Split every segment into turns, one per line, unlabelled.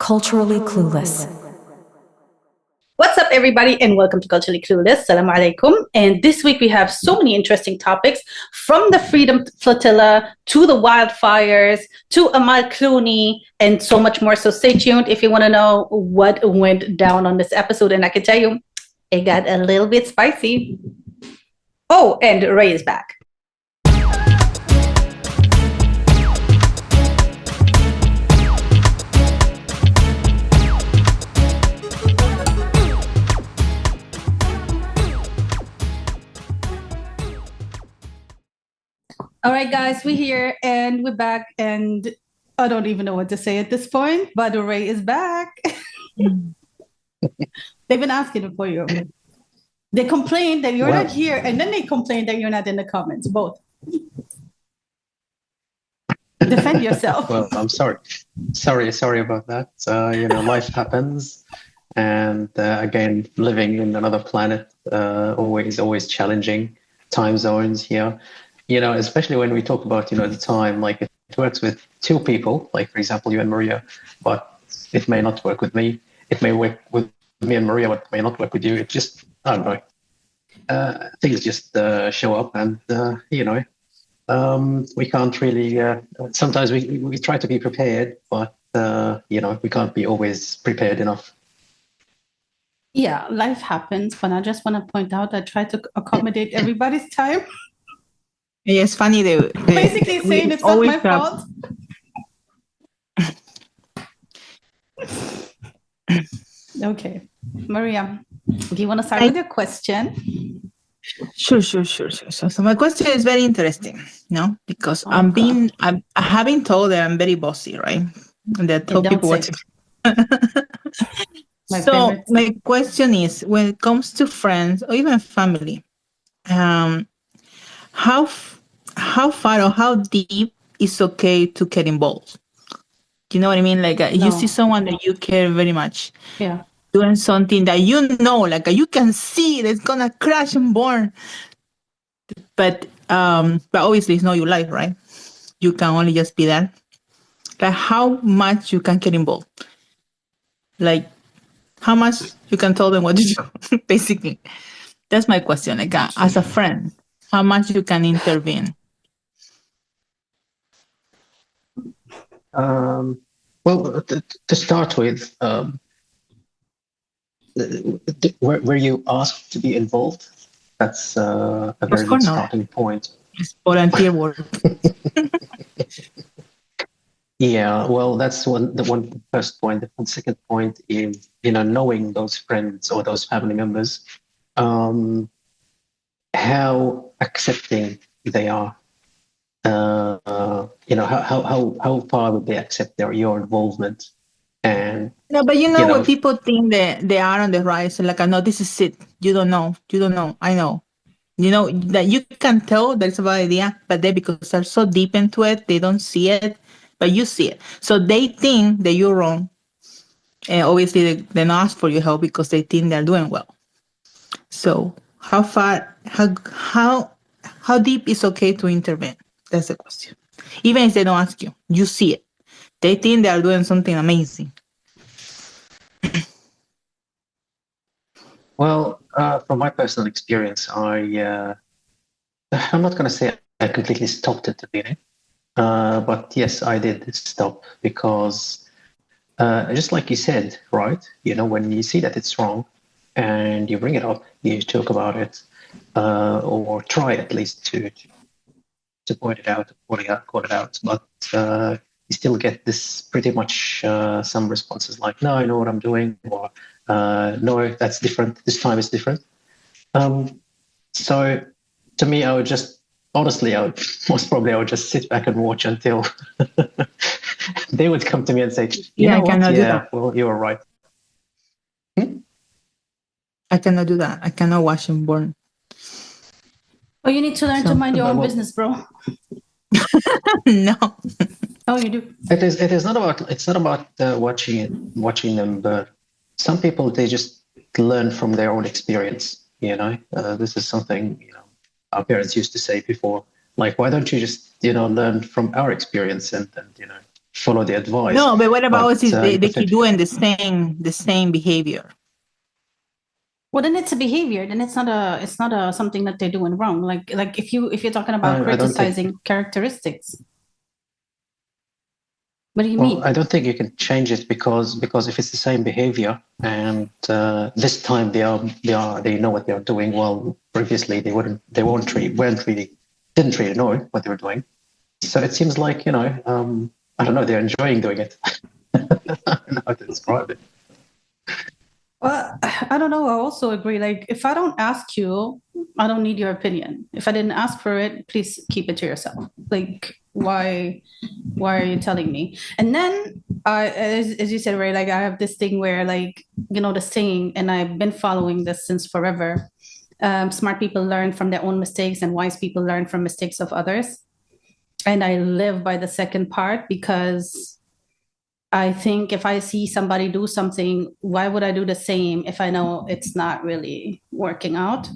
Culturally Clueless.
What's up, everybody, and welcome to Culturally Clueless. Salam alaikum. And this week we have so many interesting topics, from the Freedom Flotilla to the wildfires to Amal Clooney and so much more. So stay tuned if you want to know what went down on this episode. And I can tell you, it got a little bit spicy. Oh, and Ray is back. All right, guys, we're here and we're back, and I don't even know what to say at this point, but Ray is back. They've been asking for you. They complain that you're not here, and then they complain that you're not in the comments, both. Defend yourself.
Well, I'm sorry about that. Life happens, and again, living in another planet, always challenging. Time zones here. Especially when we talk about, the time, like it works with two people, like, for example, you and Maria, but it may not work with me. It may work with me and Maria, but it may not work with you. It just, I don't know. Things just show up, and, we can't really, sometimes we try to be prepared, but, we can't be always prepared enough.
Yeah, life happens, but I just want to point out I try to accommodate everybody's time.
Yeah, it's funny.
Basically saying it's not my fault. Okay. Maria, do you want to start with your question?
Sure. So my question is very interesting, because I have been told that I'm very bossy, right? And that told people what to So my question is, when it comes to friends or even family, how far or how deep is okay to get involved? Do you know what I mean? Like you see someone that you care very much, doing something that like you can see that's gonna crash and burn, but obviously it's not your life, right? You can only just be there. Like how much you can get involved? Like how much you can tell them what to do? Basically, that's my question. Like as a friend, how much you can intervene?
Well, to start with, were you asked to be involved? That's a very good starting point.
It's volunteer work.
Yeah, well, that's the first point. The second point is, knowing those friends or those family members, how accepting they are. How far would they accept your involvement? And
no, but when people think that they are on the rise, like I know this is it. You don't know. I know. That you can tell that's a bad idea, but they, because they're so deep into it, they don't see it, but you see it. So they think that you're wrong, and obviously they don't ask for your help because they think they're doing well. So how deep is okay to intervene? That's the question. Even if they don't ask you, you see it. They think they are doing something amazing.
Well, from my personal experience, I'm not going to say I completely stopped at the beginning, but yes, I did stop because, just like you said, right? When you see that it's wrong and you bring it up, you talk about it, or try at least to point it out, call it out, but you still get this pretty much some responses like, no, I know what I'm doing, or no, that's different. This time is different. So to me, I would just, honestly, I would just sit back and watch until they would come to me and say, you know what? Yeah, well, you were right.
I cannot do that. I cannot watch him burn.
Oh, you need to learn to mind your own business, bro.
No.
Oh, you do.
It's not about watching them, but some people, they just learn from their own experience. This is something our parents used to say before. Like, why don't you just learn from our experience and follow the advice.
No, but what about if they
if
keep doing the same behavior?
Well, then it's a behavior. Then it's not a something that they're doing wrong. Like if you're talking about criticizing characteristics. What do you mean?
I don't think you can change it because if it's the same behavior and this time they know what they are doing. Well, previously didn't really know what they were doing. So it seems like, I don't know, they're enjoying doing it. I don't know how to describe it.
Well, I don't know. I also agree. Like, if I don't ask you, I don't need your opinion. If I didn't ask for it, please keep it to yourself. Like, why are you telling me? And then, as you said, right, like I have this thing where, like, the saying, and I've been following this since forever. Smart people learn from their own mistakes, and wise people learn from mistakes of others. And I live by the second part because I think if I see somebody do something, why would I do the same if I know it's not really working out?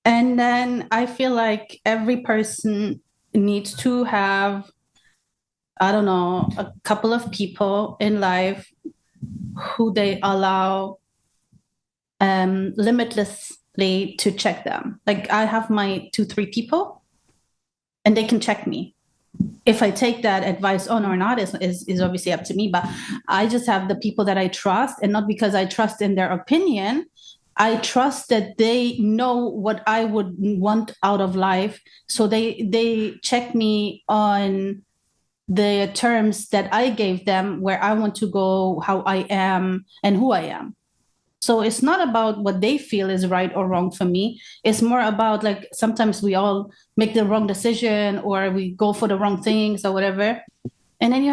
And then I feel like every person needs to have, I don't know, a couple of people in life who they allow limitlessly to check them. Like, I have my 2-3 people, and they can check me. If I take that advice on or not is obviously up to me, but I just have the people that I trust, and not because I trust in their opinion. I trust that they know what I would want out of life. So they check me on the terms that I gave them, where I want to go, how I am, and who I am. So it's not about what they feel is right or wrong for me. It's more about, like, sometimes we all make the wrong decision, or we go for the wrong things or whatever. And then you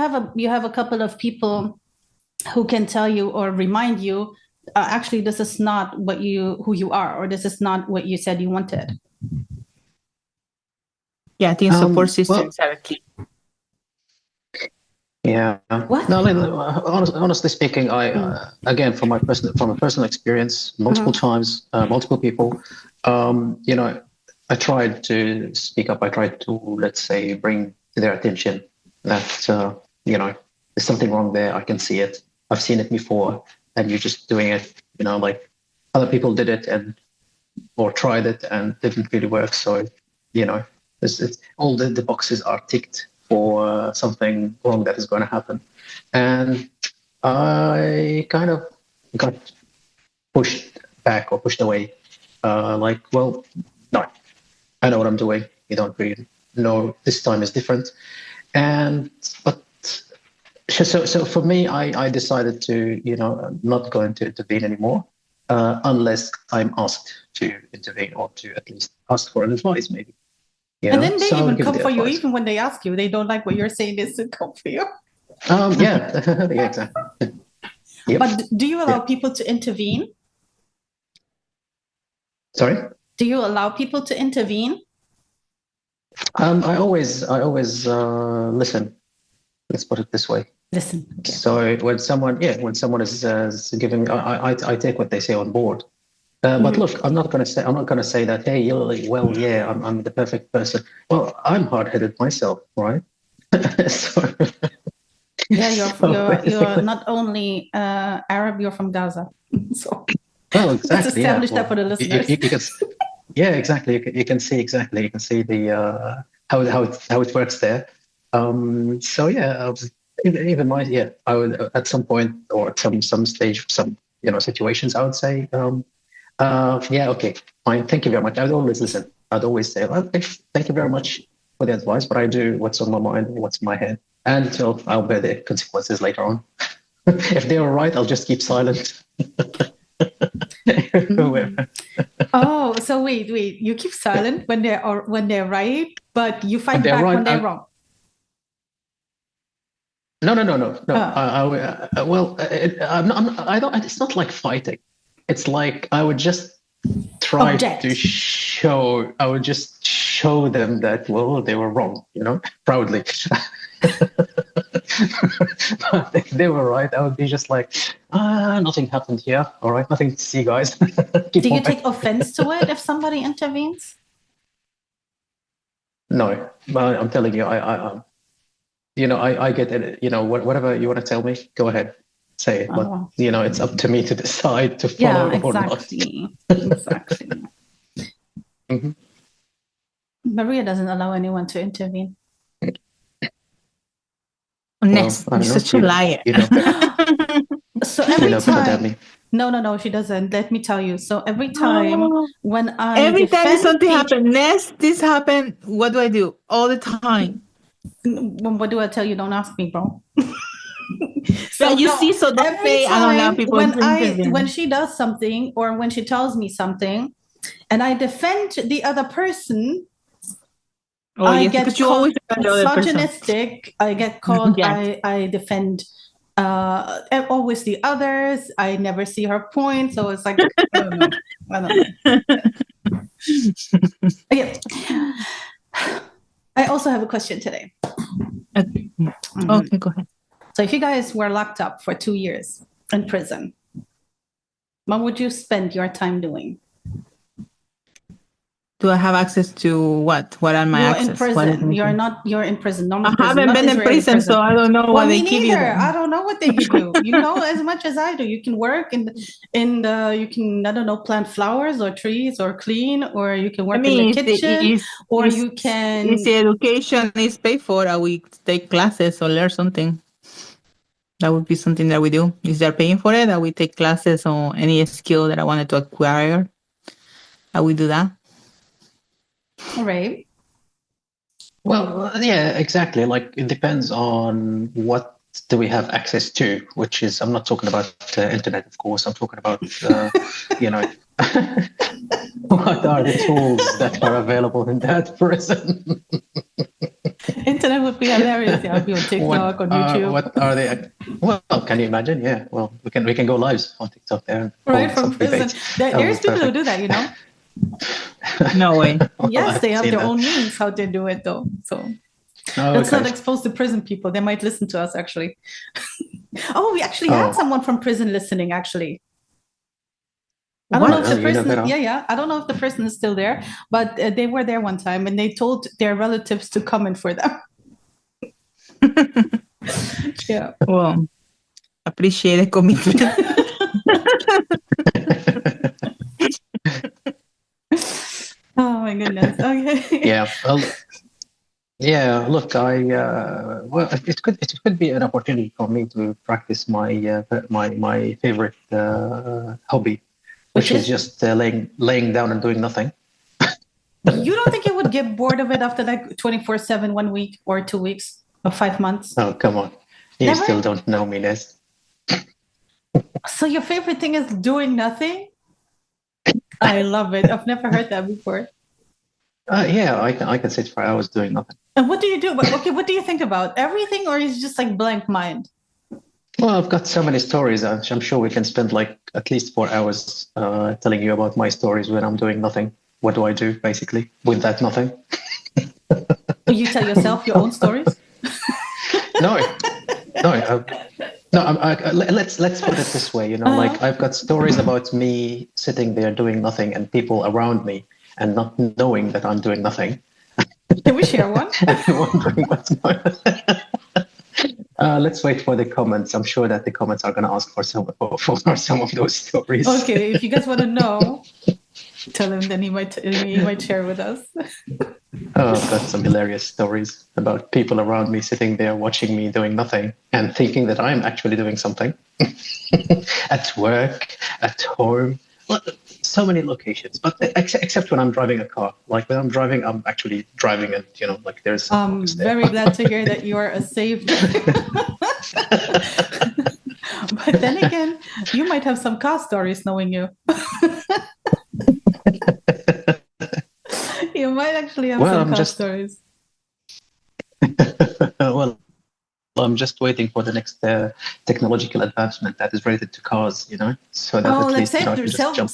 have a couple of people who can tell you or remind you, actually, this is not who you are, or this is not what you said you wanted.
Yeah, I think support systems are key.
Yeah.
What?
No, honestly speaking, again, from a personal experience, multiple times, multiple people, I tried to speak up. I tried to, let's say, bring to their attention that there's something wrong there. I can see it. I've seen it before, and you're just doing it. Like other people did it or tried it and didn't really work. So, it's all the boxes are ticked for something wrong that is going to happen. And I kind of got pushed back or pushed away. Well, no, I know what I'm doing. You don't really know. This time is different. But so for me, I decided to, not go into intervene anymore unless I'm asked to intervene, or to at least ask for an advice, maybe.
And then they even come for you, even when they ask you. They don't like what you're saying, they still come for you.
Yeah, yeah, exactly. Yep.
But do you allow people to intervene?
Sorry?
Do you allow people to intervene?
I always listen. Let's put it this way.
Listen. Okay.
So when someone is giving, I take what they say on board. But look, I'm not going to say that, hey, I'm the perfect person. Well, I'm hard-headed myself, right? So,
yeah, you're not only Arab, you're from Gaza. So
well, exactly.
Let's establish that for the listeners.
Exactly. You can see exactly. You can see the how it works there. So yeah, even I would at some point, or at some stage, some situations, I would say. Okay, fine. Thank you very much. I would always listen. I'd always say, okay, thank you very much for the advice, but I do what's on my mind, what's in my head, and I'll bear the consequences later on. If they were right, I'll just keep silent.
Oh, so wait. You keep silent when they're right, but you fight back when they're wrong.
No. I don't. It's not like fighting. It's like I would just try to show. I would just show them that, well, they were wrong. Proudly. But if they were right, I would be just like, nothing happened here. All right, nothing to see, guys.
Do you take offense to it if somebody intervenes?
No, but I'm telling you, I get it. Whatever you want to tell me, go ahead, say it. But it's up to me to decide to follow or not.
Exactly.
Mm-hmm.
Maria doesn't allow anyone to intervene.
Ness, you're such a liar.
So every time, no, she doesn't. Let me tell you. So every time when
every time something happens, Ness, this happened. What do I do all the time?
What do I tell you? Don't ask me, bro.
So don't say I don't allow people
when she does something or when she tells me something, and I defend the other person. I get called misogynistic. I get called. I defend always the others. I never see her point. So it's like I don't know. Okay. I also have a question today.
Okay, go ahead.
So if you guys were locked up for 2 years in prison, what would you spend your time doing?
Do I have access to what? What are my access?
In prison. You're in prison. Normal
I haven't been in prison, so I don't know what they give you.
I don't know what they give you. You know as much as I do. You can work you can, I don't know, plant flowers or trees or clean, or you can work in the kitchen, or you can...
If the education is paid for, I will take classes or learn something. That would be something that we do. If they're paying for it, I will take classes on any skill that I wanted to acquire. I will do that.
All right.
Well, yeah, exactly. Like it depends on what do we have access to, which is, I'm not talking about internet, of course. I'm talking about, what are the tools that are available in that prison?
Internet would be hilarious. Yeah, I'd be on TikTok, on YouTube.
What are they? Well, can you imagine? Yeah. Well, we can go live on TikTok there.
Right from prison. There's people who do that,
No way.
Yes, they have their own means how they do it, though. So let's not expose the prison people. They might listen to us, actually. We actually had someone from prison listening, actually. I don't know if the person. I don't know if the person is still there, but they were there one time, and they told their relatives to comment for them. Yeah.
Well, appreciate the commitment.
Oh my goodness. Okay.
Yeah. Well, yeah. Look, it could be an opportunity for me to practice my my favorite hobby, which is just laying down and doing nothing.
You don't think you would get bored of it after like 24/7, 1 week or 2 weeks or 5 months?
Oh, come on. You still don't know me, Ness.
So your favorite thing is doing nothing? I love it. I've never heard that before.
Yeah, I can sit for hours doing nothing.
And what do you do? Okay, what do you think about? Everything, or is it just like blank mind?
Well, I've got so many stories. I'm sure we can spend like at least 4 hours telling you about my stories when I'm doing nothing. What do I do, basically, with that nothing?
You tell yourself your own stories?
No. Let's put it this way. Like I've got stories about me sitting there doing nothing and people around me and not knowing that I'm doing nothing.
Can we share one?
Wondering what's going on. Let's wait for the comments. I'm sure that the comments are going to ask for some of those stories.
Okay, if you guys want to know, tell him. Then he might share with us.
I've got some hilarious stories about people around me sitting there watching me doing nothing and thinking that I'm actually doing something. At work, at home, so many locations. But except when I'm driving a car. Like when I'm driving, I'm actually driving, and like there's.
I'm very glad to hear that you are a safe. But then again, you might have some car stories knowing you. You might actually have some car stories.
Well, I'm just waiting for the next technological advancement that is related to cars, so that at least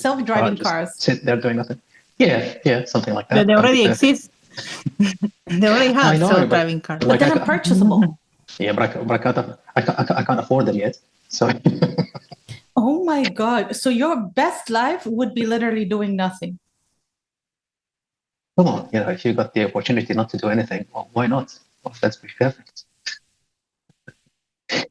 self-driving cars.
Sit there doing nothing. Yeah, something like that.
But they already exist. They already have self-driving cars.
But they're not purchasable.
Yeah, but I can't afford them yet. So.
Oh my God! So your best life would be literally doing nothing.
Come on, if you got the opportunity not to do anything, well, why not? Well, that's be perfect.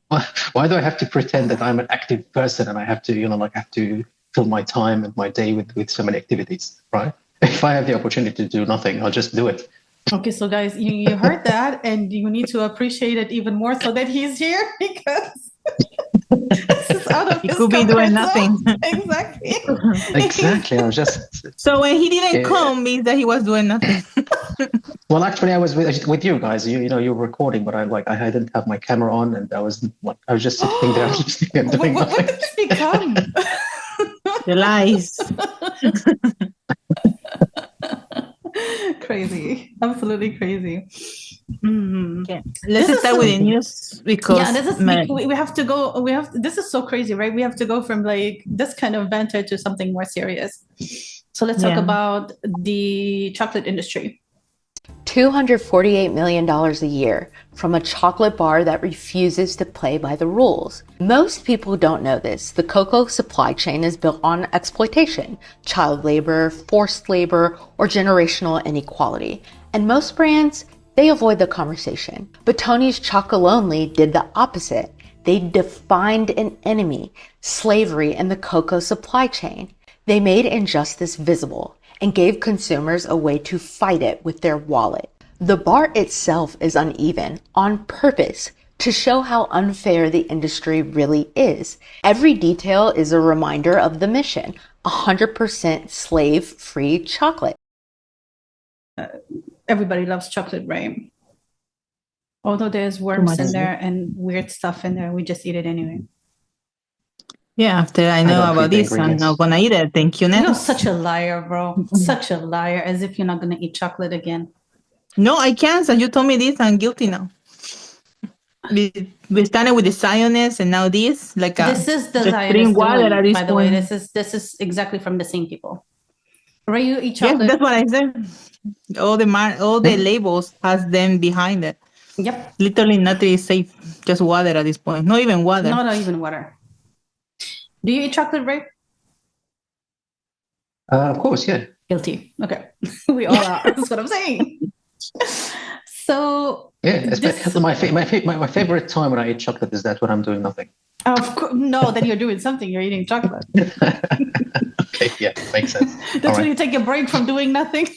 why do I have to pretend that I'm an active person and I have to, have to fill my time and my day with so many activities, right? If I have the opportunity to do nothing, I'll just do it.
Okay, so guys, you heard that, and you need to appreciate it even more so that he's here, because this is out of his
could be doing nothing.
Exactly.
Exactly. I was just.
So when he didn't come, means that he was doing nothing.
Well, actually, I was with you guys. You know, you were recording, but I didn't have my camera on, and I was just sitting there listening and doing nothing.
What did this become?
The lies.
Crazy, absolutely crazy.
Okay. Let's start with the news, because
this is we have to go. This is so crazy, right? We have to go from like this kind of banter to something more serious. So let's talk about the chocolate industry.
$248 million a year from a chocolate bar that refuses to play by the rules. Most people don't know this. The cocoa supply chain is built on exploitation, child labor, forced labor, or generational inequality. And most brands, they avoid the conversation. But Tony's Chocolonely did the opposite. They defined an enemy, slavery in the cocoa supply chain. They made injustice visible and gave consumers a way to fight it with their wallet. The bar itself is uneven on purpose to show how unfair the industry really is. Every detail is a reminder of the mission, 100% slave-free chocolate.
Everybody loves chocolate, right? Although there's worms in there and weird stuff in there, we just eat it anyway.
Yeah, after I know about this, I'm not gonna eat it. Thank you, Ness.
You're such a liar, bro. Such a liar, as if you're not gonna eat chocolate again.
No, I can't. And you told me this, I'm guilty now. We started with the Zionist, and now this.
This is the Zionist doing, by the way. This is exactly from the same people. Right? You eat chocolate.
Yeah, that's what I said. All the labels has them behind it.
Yep.
Literally nothing is safe. Just water at this point. Not even water.
No, not even water. Do you eat chocolate, Ray?
Of course, yeah.
Guilty. Okay. We all are. That's what I'm saying. So
yeah, my favorite time when I eat chocolate is that when I'm doing nothing.
Of course, no, then you're doing something. You're eating chocolate.
Okay, yeah, makes sense.
That's when you take a break from doing nothing.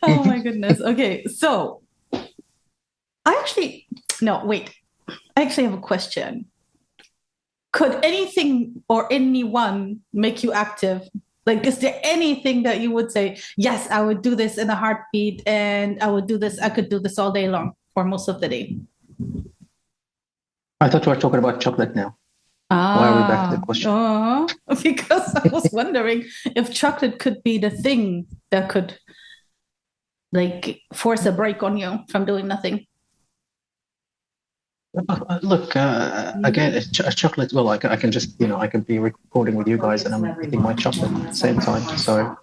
Oh my goodness. Okay, so I actually have a question. Could anything or anyone make you active? Like, is there anything that you would say, yes, I would do this in a heartbeat, and I could do this all day long or most of the day?
I thought we were talking about chocolate now. Why are we back to the question?
Because I was wondering if chocolate could be the thing that could like force a break on you from doing nothing.
Look, again, chocolate. Well, I can just, I can be recording with you guys and I'm eating my chocolate at the same time. So,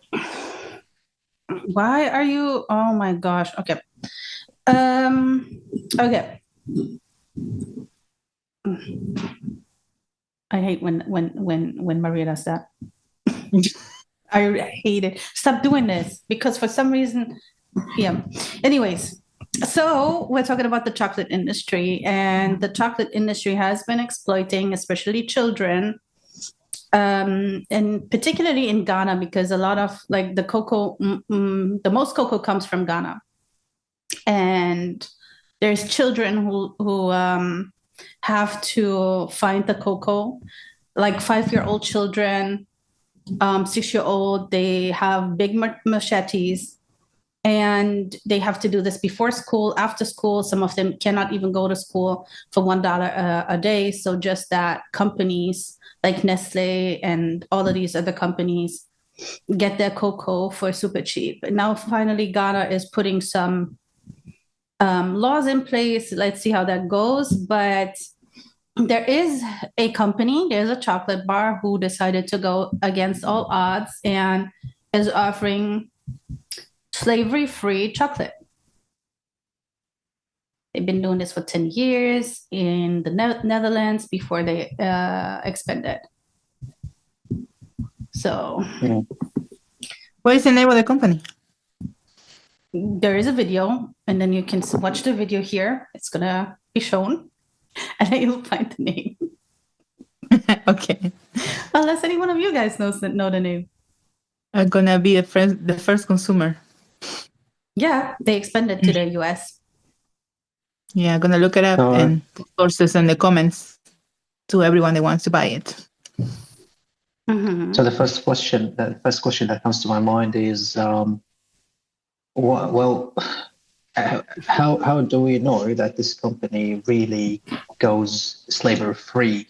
why are you? Oh my gosh. Okay. Okay. I hate when Maria does that. I hate it. Stop doing this, because for some reason, yeah. Anyways. So we're talking about the chocolate industry, and the chocolate industry has been exploiting, especially children, and particularly in Ghana, because a lot of like the cocoa, the most cocoa comes from Ghana, and there's children who have to find the cocoa, like 5-year-old children, 6-year-old. They have big machetes. And they have to do this before school, after school. Some of them cannot even go to school for $1 a day. So just that companies like Nestle and all of these other companies get their cocoa for super cheap. And now finally Ghana is putting some laws in place. Let's see how that goes. But there is a company, there's a chocolate bar who decided to go against all odds and is offering slavery-free chocolate. They've been doing this for 10 years in the Netherlands before they expanded. So,
what is the name of the company?
there is a video, and then you can watch the video here. It's gonna be shown, and then you'll find the name.
Okay.
Unless any one of you guys know the name.
I'm gonna be the first consumer.
Yeah, they expanded to the US.
Yeah, I'm gonna look it up and put sources in the comments to everyone that wants to buy it.
Mm-hmm. So the first question that comes to my mind is, how do we know that this company really goes slavery-free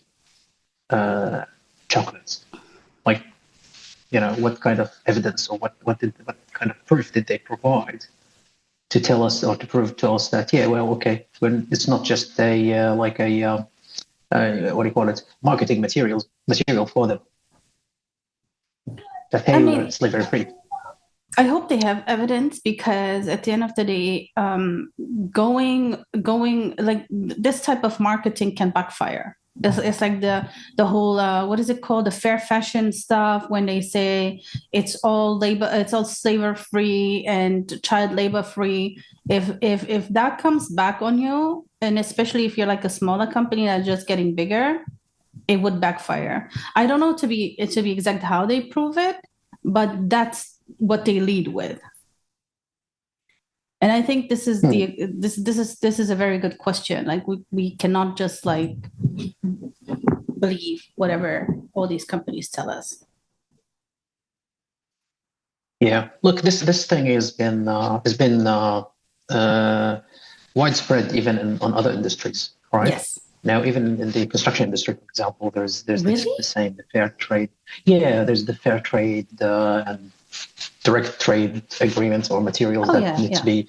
chocolates? Like, what kind of evidence or what kind of proof did they provide to tell us or to prove to us that when it's not just a what do you call it, marketing material for them, that hey, slavery free.
I hope they have evidence, because at the end of the day, going like this type of marketing can backfire. It's like the whole what is it called, the fair fashion stuff, when they say it's all slavery free and child labor free. If that comes back on you, and especially if you're like a smaller company that's just getting bigger, it would backfire. I don't know to be exact how they prove it, but that's what they lead with. And I think this is this is a very good question. Like we cannot just like believe whatever all these companies tell us.
Yeah, look, this thing has been widespread even on other industries, right?
Yes.
Now, even in the construction industry, for example, there's
really?
the same, the fair trade. Yeah, there's the fair trade and direct trade agreements or materials that need to be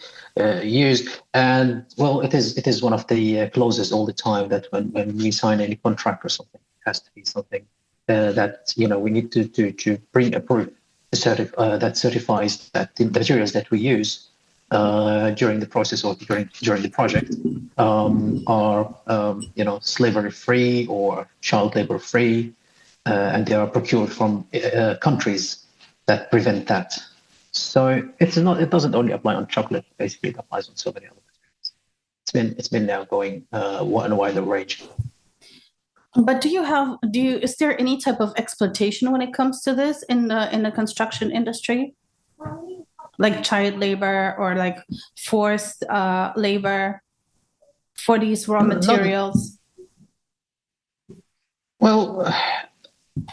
used. And well, it is one of the clauses all the time that when we sign any contract or something, it has to be something that we need to bring a proof that certifies that the materials that we use during the process or during the project are slavery free or child labor free, and they are procured from countries that prevent that. So it doesn't only apply on chocolate. Basically, it applies on so many other materials. It's been now going on a wider range.
But is there any type of exploitation when it comes to this in the construction industry? Like child labor or like forced labor for these raw materials?
Well,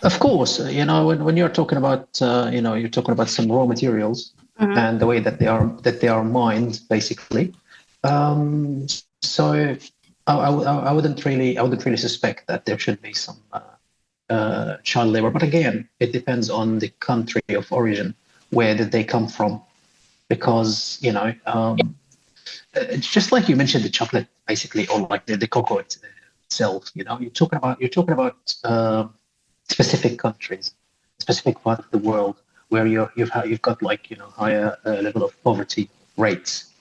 of course, when you're talking about you're talking about some raw materials and the way that they are mined, basically. So I wouldn't really suspect that there should be some child labor. But again, it depends on the country of origin. Where did they come from? Because it's just like you mentioned the chocolate, basically, or like the cocoa itself. You're talking about specific countries, specific part of the world where you've got like higher level of poverty rates,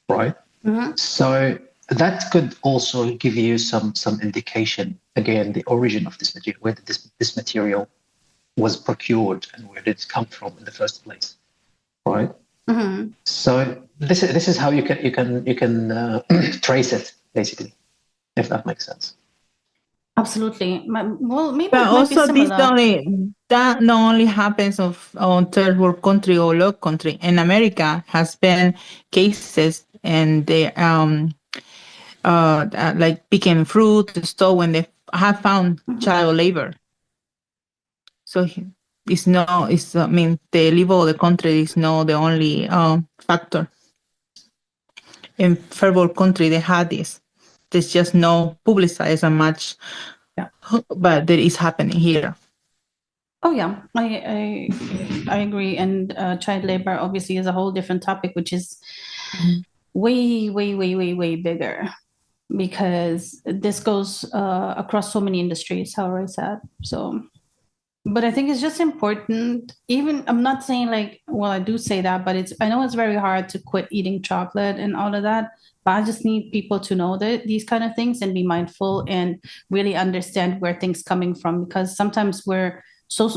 right?
Mm-hmm.
So that could also give you some indication. Again, the origin of this material, where did this material was procured and where did it come from in the first place, right?
Mm-hmm.
So this is how you can trace it, basically, if that makes sense.
Absolutely. Well, maybe.
But also, that not only happens on third world country or low country. In America, has been cases, and they like picking fruit and stuff when they have found child labor. So the level of the country is not the only factor. In third world country, they had this. There's just no publicized as much, but that is happening here.
Oh yeah, I agree. And child labor obviously is a whole different topic, which is way bigger, because this goes across so many industries, how I said. So, but I think it's just important. Even I'm not saying I do say that, but I know it's very hard to quit eating chocolate and all of that. But I just need people to know that these kind of things and be mindful and really understand where things coming from, because sometimes we're so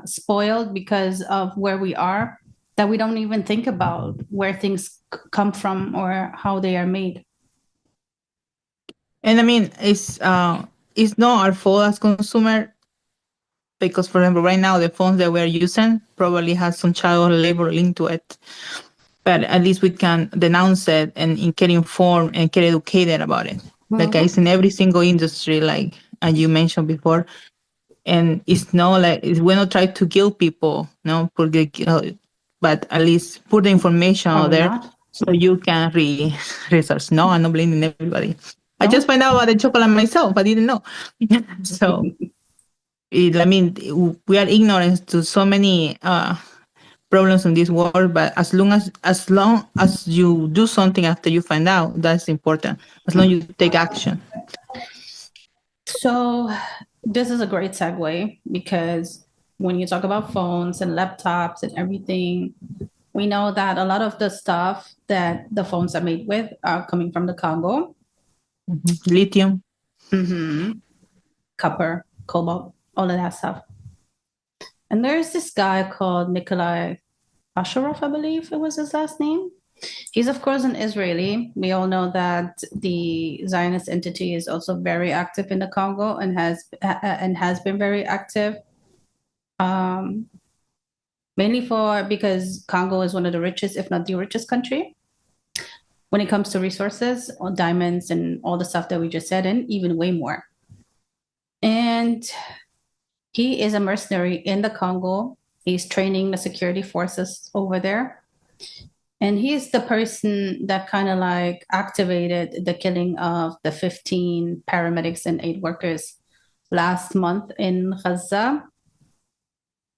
spoiled because of where we are, that we don't even think about where things come from or how they are made.
And I mean, it's not our fault as consumer, because, for example, right now the phones that we're using probably has some child labor linked to it. But at least we can denounce it and get informed and get educated about it. Like it's in every single industry, like as you mentioned before. And it's not like we're not trying to guilt people, no, but at least put the information out there so you can research. No, I'm not blaming everybody. No? I just found out about the chocolate myself. I didn't know. So, I mean, we are ignorant to so many problems in this world, but as long as you do something after you find out, that's important. As long as you take action.
So this is a great segue, because when you talk about phones and laptops and everything, we know that a lot of the stuff that the phones are made with are coming from the Congo.
Mm-hmm. Lithium.
Mm-hmm. Copper, cobalt, all of that stuff. And there's this guy called Nikolai Asharov, I believe it was his last name. He's, of course, an Israeli. We all know that the Zionist entity is also very active in the Congo and has been very active. Mainly because Congo is one of the richest, if not the richest country, when it comes to resources, or diamonds and all the stuff that we just said, and even way more. And he is a mercenary in the Congo. He's training the security forces over there. And he's the person that kind of like activated the killing of the 15 paramedics and aid workers last month in Gaza.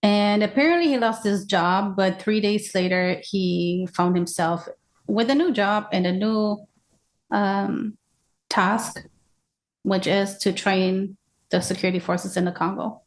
And apparently he lost his job, but 3 days later, he found himself with a new job and a new task, which is to train the security forces in the Congo.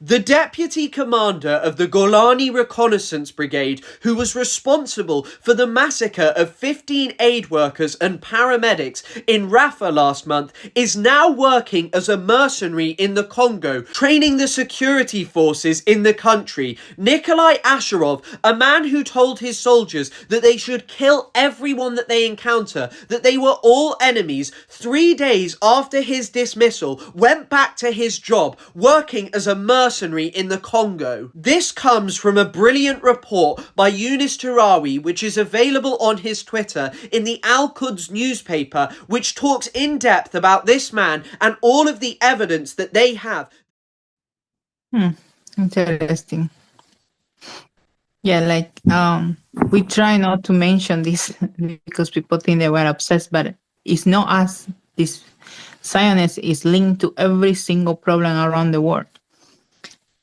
The deputy commander of the Golani Reconnaissance Brigade, who was responsible for the massacre of 15 aid workers and paramedics in Rafah last month, is now working as a mercenary in the Congo, training the security forces in the country. Nikolai Asharov, a man who told his soldiers that they should kill everyone that they encounter, that they were all enemies, 3 days after his dismissal, went back to his job, working as a mercenary in the Congo. This comes from a brilliant report by Yunus Tarawi, which is available on his Twitter in the Al-Quds newspaper, which talks in depth about this man and all of the evidence that they have.
Interesting. Yeah, like we try not to mention this because people think that we're obsessed, but it's not us. This Zionism is linked to every single problem around the world.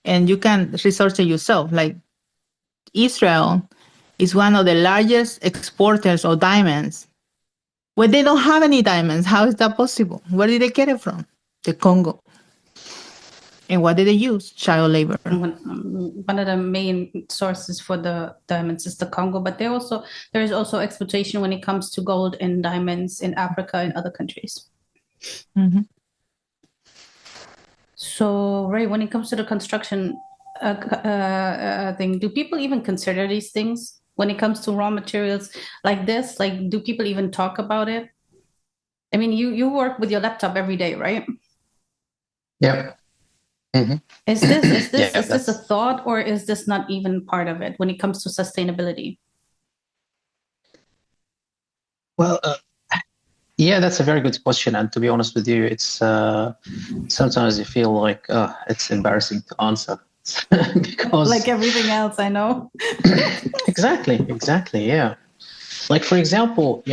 And you can research it yourself. Like Israel is one of the largest exporters of diamonds. Well, they don't have any diamonds. How is that possible? Where did they get it from? The Congo. And what did they use? Child labor.
One of the main sources for the diamonds is the Congo, but there is also exploitation when it comes to gold and diamonds in Africa and other countries.
Mm-hmm.
So, Ray, when it comes to the construction thing, do people even consider these things when it comes to raw materials like this? Like, do people even talk about it? I mean, you work with your laptop every day, right?
Yeah. Mm-hmm.
Is this a thought, or is this not even part of it when it comes to sustainability?
Well, yeah, that's a very good question. And to be honest with you, it's sometimes you feel like it's embarrassing to answer because,
like everything else, I know.
Exactly. Yeah. Like, for example,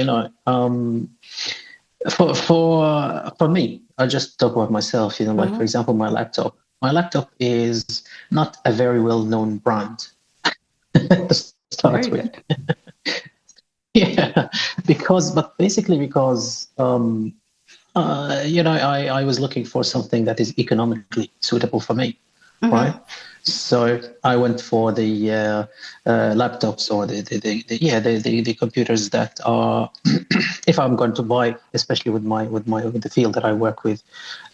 for me, I'll just talk about myself. Like, for example, my laptop. My laptop is not a very well-known brand to start with. Yeah, because I was looking for something that is economically suitable for me, right? So I went for the laptops or the computers that are, if I'm going to buy, especially with the field that I work with,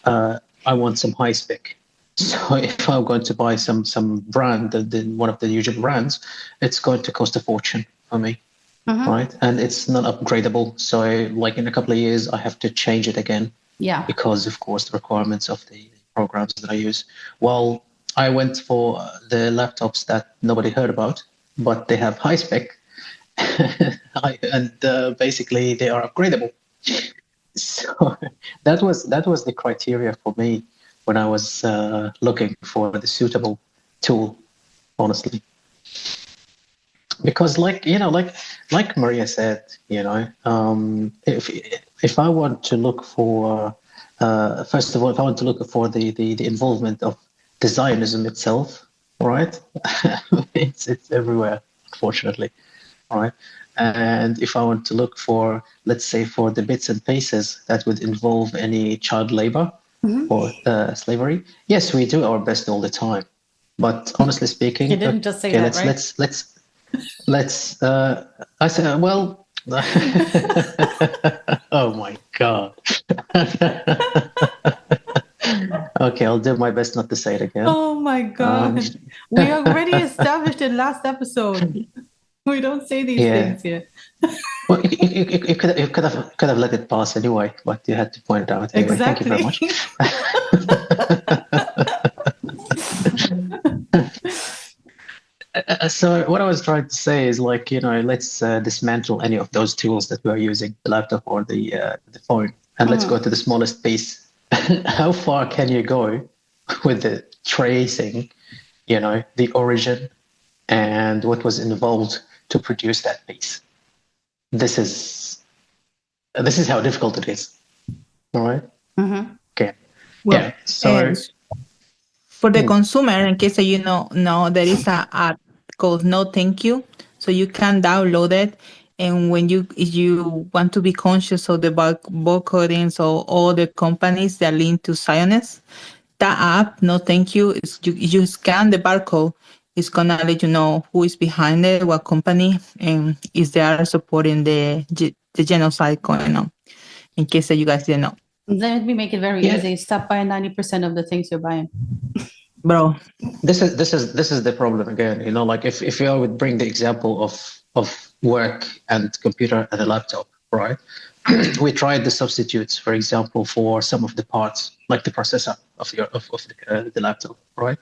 I want some high spec. So if I'm going to buy some brand, one of the usual brands, it's going to cost a fortune for me, right? And it's not upgradable. So like in a couple of years, I have to change it again.
Yeah.
Because of course the requirements of the programs that I use. Well, I went for the laptops that nobody heard about, but they have high spec, and basically they are upgradable. So that was the criteria for me when I was looking for the suitable tool, honestly. Because like Maria said, if I want to look for first of all, if I want to look for the involvement of the Zionism itself, right? it's everywhere, unfortunately, right? And if I want to look for, let's say, for the bits and pieces that would involve any child labor or slavery, yes, we do our best all the time. But honestly speaking,
you didn't just say that, right?
Let's. I said, well. Oh my god. Okay, I'll do my best not to say it again.
Oh my god. We already established it last episode. We don't say these things here.
Well, you could have let it pass anyway, but you had to point it out anyway.
Exactly.
Thank you very much. So what I was trying to say is, like, let's dismantle any of those tools that we are using, the laptop or the phone, and let's go to the smallest piece. How far can you go with the tracing, the origin and what was involved to produce that piece? This is how difficult it is. All right. Okay.
Well,
yeah. So
for the consumer, in case you know, there is a app called No Thank You, so you can download it. And when if you want to be conscious of the boycottings or all the companies that link to Zionists, that app, No Thank You, is you scan the barcode, it's gonna let you know who is behind it, what company, and is they are supporting the genocide going on. In case you guys didn't know.
Let me make it very easy. Stop buying 90% of the things you're buying.
Bro,
this is the problem again. Like if I would bring the example of work and computer and a laptop, right? We tried the substitutes, for example, for some of the parts, like the processor of the laptop, right?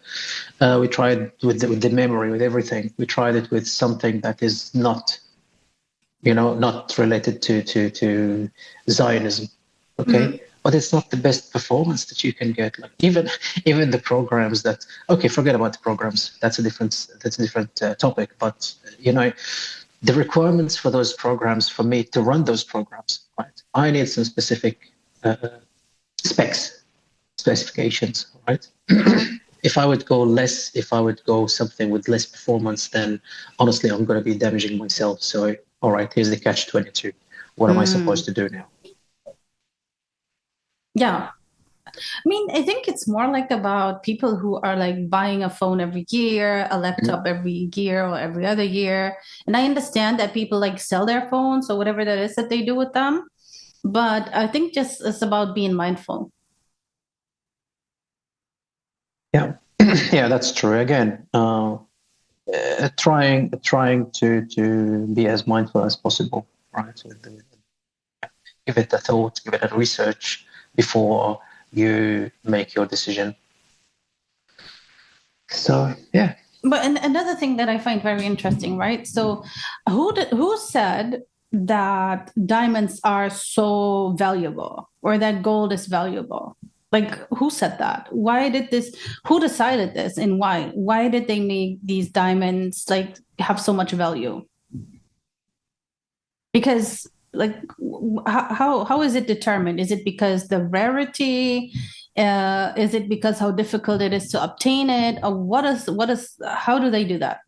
We tried with the memory, with everything. We tried it with something that is not, not related to Zionism, okay? But it's not the best performance that you can get. Like even the programs that, okay, forget about the programs. That's a different topic. But the requirements for those programs, for me to run those programs, right? I need some specific specifications, right? If I would go something with less performance, then honestly, I'm going to be damaging myself. So, all right, here's the catch-22. What am I supposed to do now?
Yeah. I mean, I think it's more like about people who are like buying a phone every year, a laptop every year or every other year. And I understand that people like sell their phones or whatever that is that they do with them. But I think just it's about being mindful.
Yeah, yeah, that's true. Again, trying to be as mindful as possible, right? Give it a thought, give it a research before you make your decision. So, yeah.
But another thing that I find very interesting, right? So who said that diamonds are so valuable or that gold is valuable? Like, who said that? Who decided this and why? Why did they make these diamonds like have so much value? Because like, how is it determined? Is it because the rarity? Is it because how difficult it is to obtain it? Or how do they do that?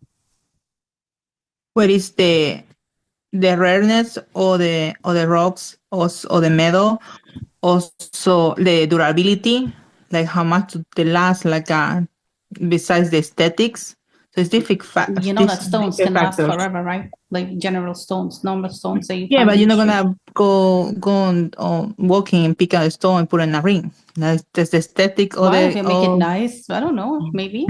What is the rareness or the rocks or the metal? Also the durability, like how much they last, like besides the aesthetics. So it's different factors.
You know that stones can last forever, right? Like general stones, normal stones that you
yeah,
find
but
in
you're not
the
gonna go on walking and pick out a stone and put it in a ring. That's the aesthetic.
Why? If you make it nice, I don't know, maybe.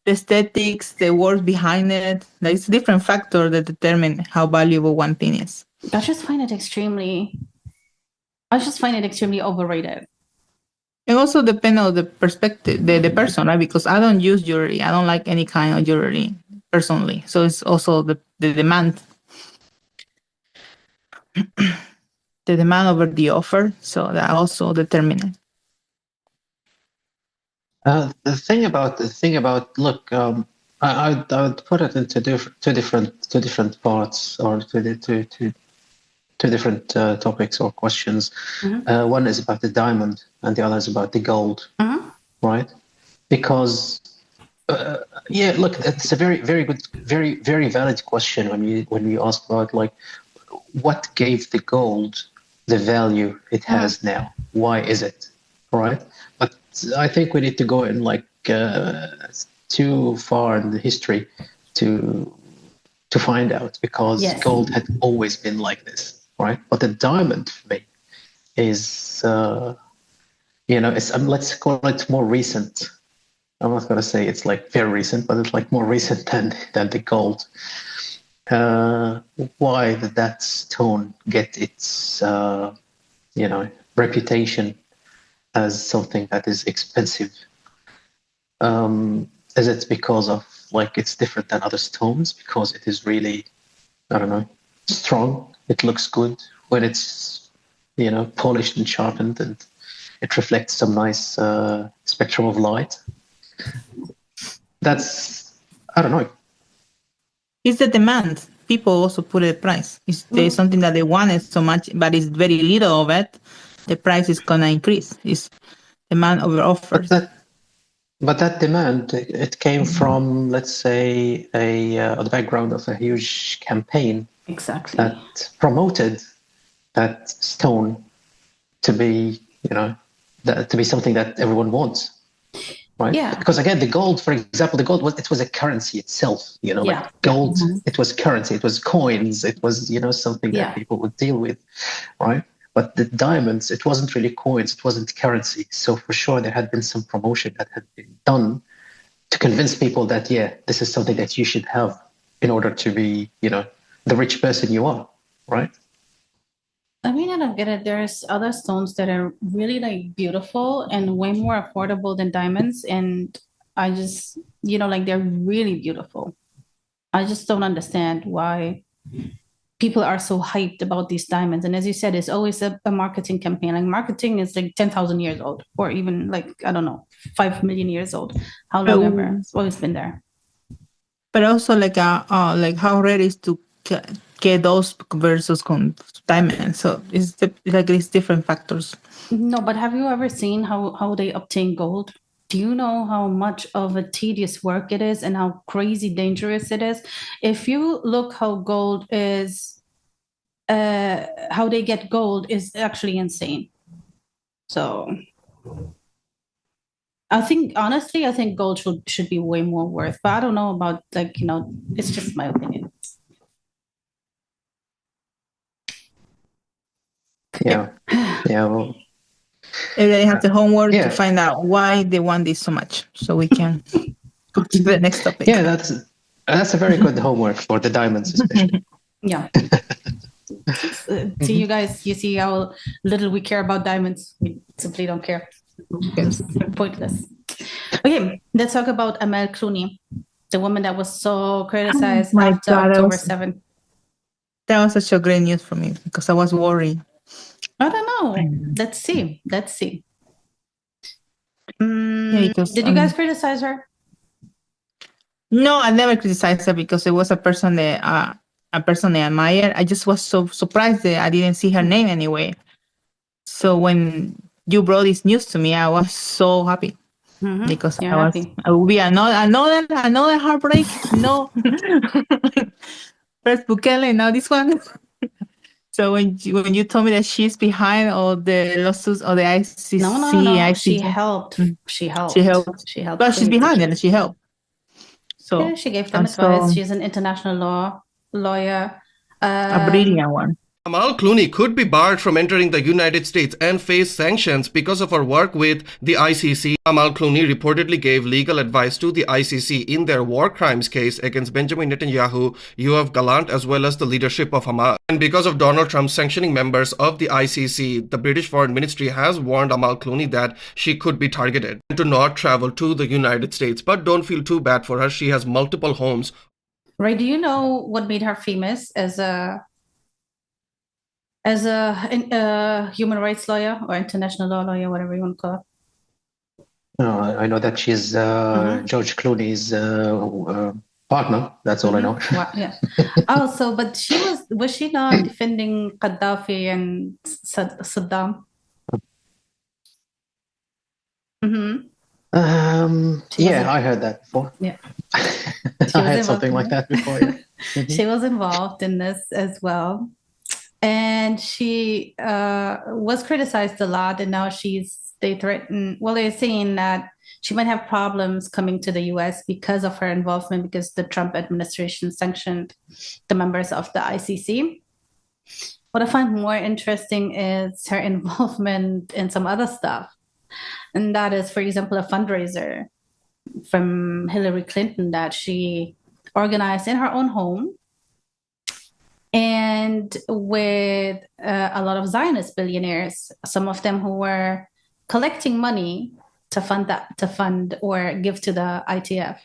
The aesthetics, the words behind it. There's different factors that determine how valuable one thing is.
I just find it extremely overrated.
It also depends on the perspective, the person, right? Because I don't use jewelry. I don't like any kind of jewelry personally. So it's also the demand. The demand over the offer. So that also determines it.
The thing about look, I would put it into two different parts, or two different topics or questions. One is about the diamond, and the other is about the gold, right? Because yeah, look, it's a very good, very valid question when you ask about like what gave the gold the value it has now. Why is it, right? But I think we need to go in like too far in the history to find out, because gold had always been like this. Right, but the diamond for me is, it's let's call it more recent. I'm not going to say it's like very recent, but it's like more recent than the gold. Why did that stone get its, reputation as something that is expensive? Is it because of like it's different than other stones? Because it is really, I don't know, strong. It looks good when it's, polished and sharpened, and it reflects some nice spectrum of light. That's, I don't know.
It's the demand. People also put a price. If there's something that they wanted so much, but it's very little of it, the price is gonna increase. It's demand over offer.
But that demand, it came from, let's say, the background of a huge campaign.
Exactly.
That promoted that stone to be, to be something that everyone wants, right?
Yeah.
Because again, the gold, for example, the gold was a currency itself. Like gold, it was currency, it was coins, it was something that people would deal with, right? But the diamonds, it wasn't really coins, it wasn't currency. So for sure, there had been some promotion that had been done to convince people that this is something that you should have in order to be, the rich person you are, right?
I mean, I don't get it. There's other stones that are really like beautiful and way more affordable than diamonds. And I just, like they're really beautiful. I just don't understand why people are so hyped about these diamonds. And as you said, it's always a marketing campaign. Like marketing is like 10,000 years old, or even like, I don't know, 5 million years old. How long ever? It's always been there.
But also like how rare is to get those versus diamonds. So it's different factors.
No, but have you ever seen how they obtain gold? Do you know how much of a tedious work it is and how crazy dangerous it is? If you look how gold is, how they get gold is actually insane. So I think, honestly, gold should be way more worth, but I don't know about it's just my opinion.
Yeah. Well,
everybody have the homework to find out why they want this so much, so we can go to the next topic.
Yeah, that's a very good homework for the diamonds, especially.
Yeah. See, you guys, you see how little we care about diamonds. We simply don't care. It's pointless. Okay, let's talk about Amal Clooney, the woman that was so criticized after October 7th.
That was such a great news for me because I was worried.
I don't know. Let's see. Did you guys criticize her?
No, I never criticized her because it was a person that I admire. I just was so surprised that I didn't see her name anyway. So when you brought this news to me, I was so happy because I would be another heartbreak. No, first Bukele, now this one. So when you told me that she's behind all the lawsuits or the ICC,
no, she helped. She helped.
But she's behind it. She helped. So
yeah, she gave them advice. She's an international law lawyer.
A brilliant one.
Amal Clooney could be barred from entering the United States and face sanctions because of her work with the ICC. Amal Clooney reportedly gave legal advice to the ICC in their war crimes case against Benjamin Netanyahu, Yoav Gallant, as well as the leadership of Hamas. And because of Donald Trump sanctioning members of the ICC, the British Foreign Ministry has warned Amal Clooney that she could be targeted and to not travel to the United States. But don't feel too bad for her. She has multiple homes.
Ray, do you know what made her famous as a human rights lawyer or international law lawyer, whatever you want to call it?
No, I know that she's George Clooney's partner. That's all I know.
Wow, yeah. Also, but was she not defending Gaddafi and Saddam?
Yeah, I heard that before.
Yeah.
I heard something like that before. Yeah.
She was involved in this as well. And she was criticized a lot, and now they're saying that she might have problems coming to the US because of her involvement, because the Trump administration sanctioned the members of the ICC. What I find more interesting is her involvement in some other stuff. And that is, for example, a fundraiser from Hillary Clinton that she organized in her own home, and with a lot of Zionist billionaires, some of them who were collecting money to fund or give to the ITF.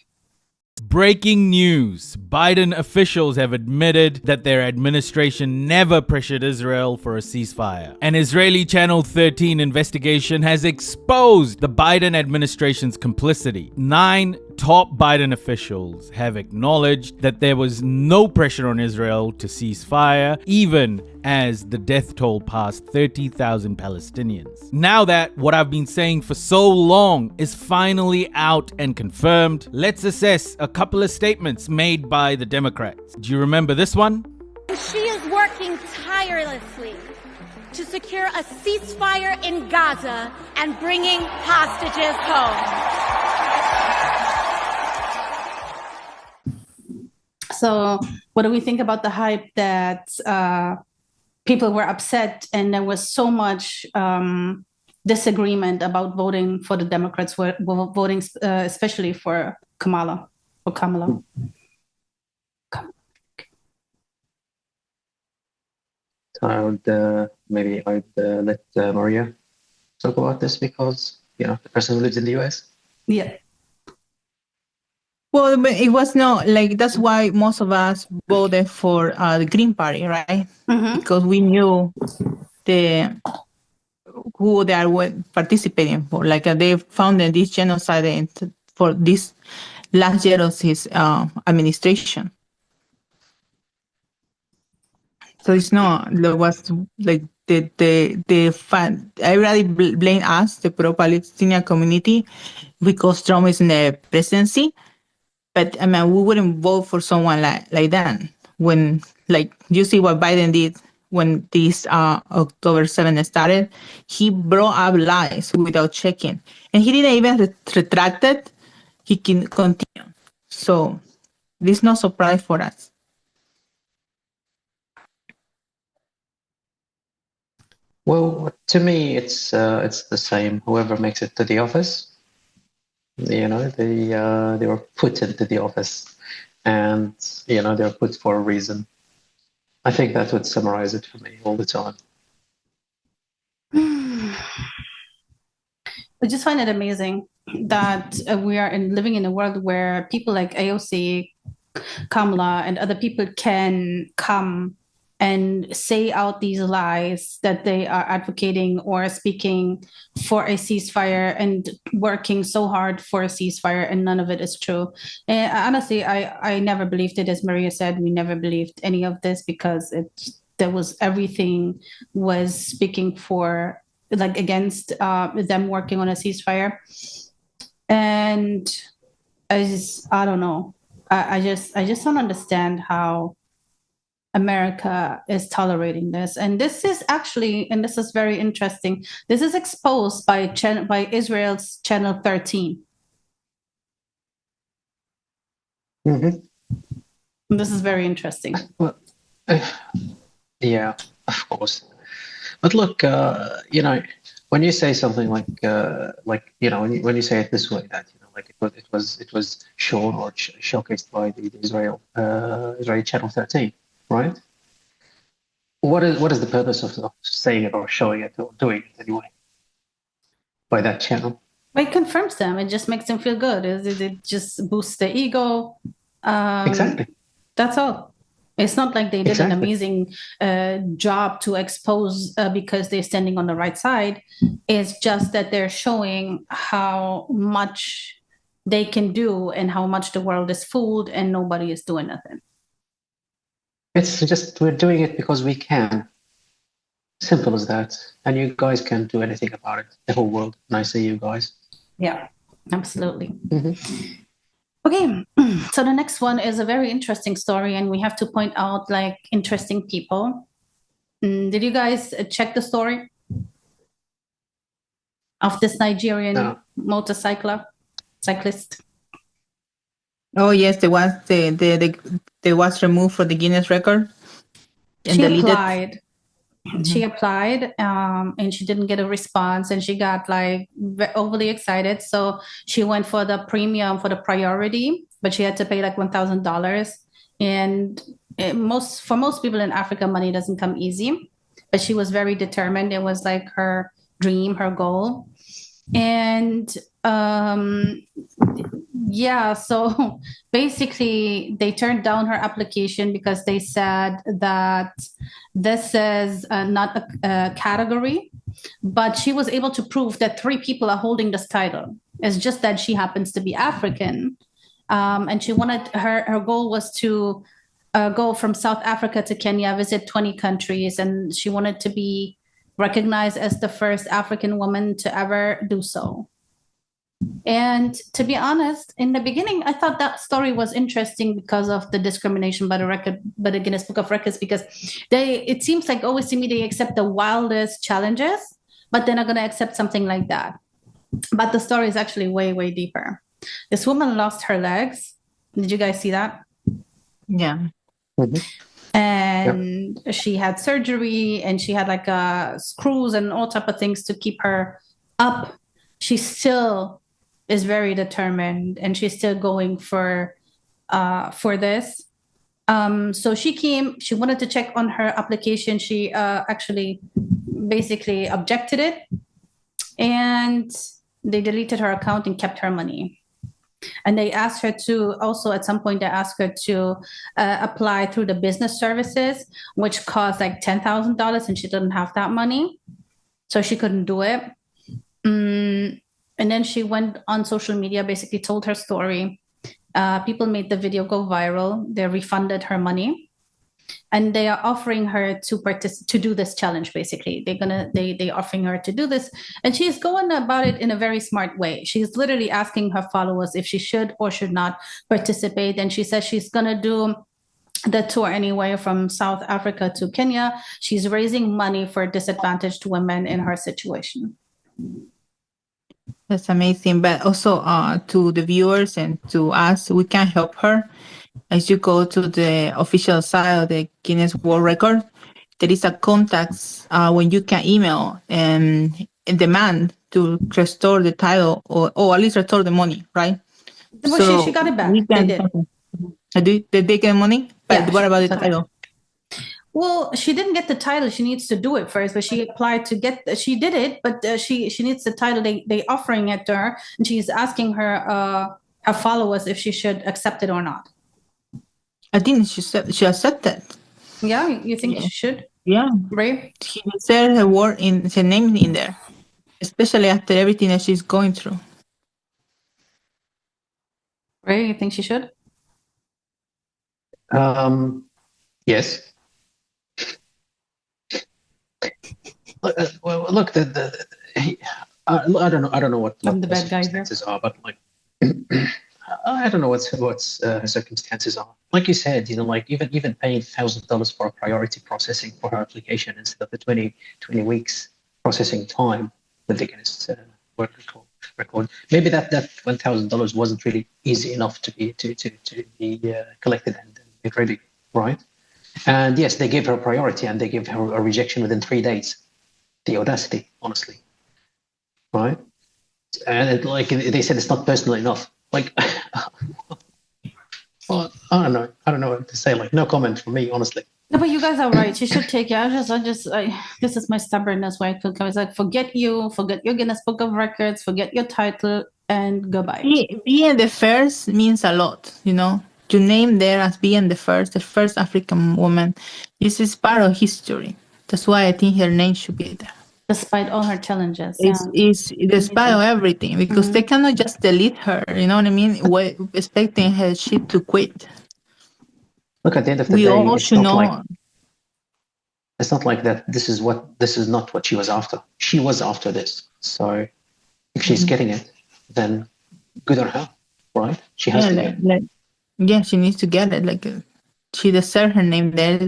Breaking news. Biden officials have admitted that their administration never pressured Israel for a ceasefire. An Israeli Channel 13 investigation has exposed the Biden administration's complicity. 9 top Biden officials have acknowledged that there was no pressure on Israel to cease fire, even as the death toll passed 30,000 Palestinians. Now that what I've been saying for so long is finally out and confirmed, let's assess a couple of statements made by the Democrats. Do you remember this one?
She is working tirelessly to secure a ceasefire in Gaza and bringing hostages home.
So what do we think about the hype that people were upset and there was so much disagreement about voting for the Democrats, were voting especially for Kamala?
I would let Maria talk about this because, the person who lives in the US.
Yeah.
Well, it was not like, that's why most of us voted for the Green Party, right?
Mm-hmm.
Because we knew who they were participating for. Like they founded this genocide for this last year of his administration. So it's not, there was like everybody blame us, the pro-Palestinian community, because Trump is in the presidency. But I mean, we wouldn't vote for someone like that. When, like, you see what Biden did when this October 7th started, he brought up lies without checking. And he didn't even retract it. He can continue. So this is no surprise for us.
Well, to me, it's the same. Whoever makes it to the office, they were put into the office, and they're put for a reason. I think that would summarize it for me all the time.
I just find it amazing that we are living in a world where people like AOC, Kamala, and other people can come and say out these lies that they are advocating or speaking for a ceasefire and working so hard for a ceasefire, and none of it is true. And honestly, I never believed it. As Maria said, we never believed any of this because everything was speaking for, like, against them working on a ceasefire. And I don't know. I just don't understand how America is tolerating this. And this is actually, and this is very interesting, this is exposed by Israel's Channel 13.
Mm-hmm.
This is very interesting.
Well, yeah, of course. But look, when you say something like when you say it this way, that like it was shown or showcased by the Israeli Channel 13, right? What is the purpose of saying it or showing it or doing it anyway by that channel?
It confirms them. It just makes them feel good. It just boosts the ego.
Exactly.
That's all. It's not like they did an amazing job to expose because they're standing on the right side. It's just that they're showing how much they can do and how much the world is fooled and nobody is doing nothing.
It's just we're doing it because we can. Simple as that. And you guys can't do anything about it. The whole world. And I say you guys.
Yeah, absolutely.
Mm-hmm.
Okay, so the next one is a very interesting story, and we have to point out like interesting people. Did you guys check the story of this Nigerian cyclist?
Oh yes, the was removed for the Guinness record.
And she applied. She applied and she didn't get a response, and she got like overly excited. So she went for the premium, for the priority, but she had to pay like $1,000. And for most people in Africa, money doesn't come easy, but she was very determined. It was like her dream, her goal. And so basically they turned down her application because they said that this is not a category, but she was able to prove that 3 people are holding this title. It's just that she happens to be African. And she wanted, her goal was to go from South Africa to Kenya, visit 20 countries, and she wanted to be recognized as the first African woman to ever do so. And to be honest, in the beginning, I thought that story was interesting because of the discrimination by the Guinness Book of Records, because it seems like always to me they accept the wildest challenges, but they're not going to accept something like that. But the story is actually way, way deeper. This woman lost her legs. Did you guys see that?
Yeah.
Mm-hmm.
And she had surgery, and she had like screws and all type of things to keep her up. She still is very determined, and she's still going for this. So she wanted to check on her application. She actually basically objected it, and they deleted her account and kept her money. And they asked her to also, at some point, they asked her to apply through the business services, which cost like $10,000, and she didn't have that money. So she couldn't do it. And then she went on social media, basically told her story. People made the video go viral. They refunded her money. And they are offering her to do this challenge. Basically, they offering her to do this, and she's going about it in a very smart way. She's literally asking her followers if she should or should not participate, and she says she's gonna do the tour anyway from South Africa to Kenya. She's raising money for disadvantaged women in her situation.
That's amazing. But also to the viewers and to us, we can help her. As you go to the official site of the Guinness World Record, there is a contact when you can email and demand to restore the title or at least restore the money, right?
Well, so she got it back.
Did they get money? But
yeah,
what about the title?
Well, she didn't get the title. She needs to do it first, but she applied to get. She did it, but she needs the title. They offering it to her, and she's asking her followers if she should accept it or not.
I think she accepted.
Yeah, you think she should?
Yeah,
Ray.
She said her word her name in there, especially after everything that she's going through.
Ray, you think she should?
Yes. Well, look, I don't know what
I'm the bad guy here.
Circumstances are, but like, I don't know what circumstances are. Like you said, like even paying $1,000 for a priority processing for her application instead of the 20 weeks processing time with the Guinness World Record. record. Maybe that $1,000 wasn't really easy enough to be collected and made ready, right? And yes, they gave her priority and they gave her a rejection within 3 days. The audacity, honestly, right? And they said it's not personal enough. Like, well, I don't know what to say. Like, no comment from me, honestly.
No, but you guys are right. She should take it. This is my stubbornness where I could come. It's like, forget your Guinness Book of Records, forget your title, and goodbye.
Being the first means a lot, you know. To name there as being the first African woman, this is part of history. That's why I think her name should be there.
Despite all her challenges.
It's despite of everything, because they cannot just delete her, you know what I mean? Expecting her shit to quit.
Look, at the end of the day, it's not like that. This is not what she was after. She was after this. So if she's getting it, then good on her, right? She has to get it.
Yeah, she needs to get it. Like, she deserves her name there.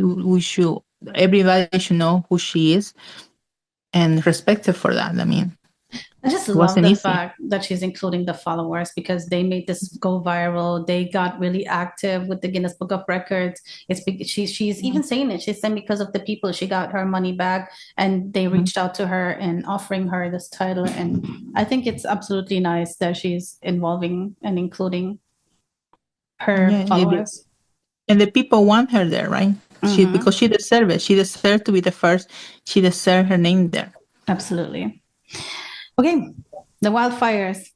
Everybody should know who she is and respect her for that. I mean,
I just love the fact that she's including the followers, because they made this go viral. They got really active with the Guinness Book of Records. It's because she's even saying it. She's saying because of the people, she got her money back, and they reached out to her and offering her this title. And I think it's absolutely nice that she's involving and including her followers.
And the people want her there, right? Because she deserves it. She deserves to be the first. She deserves her name there.
Absolutely. Okay, the wildfires.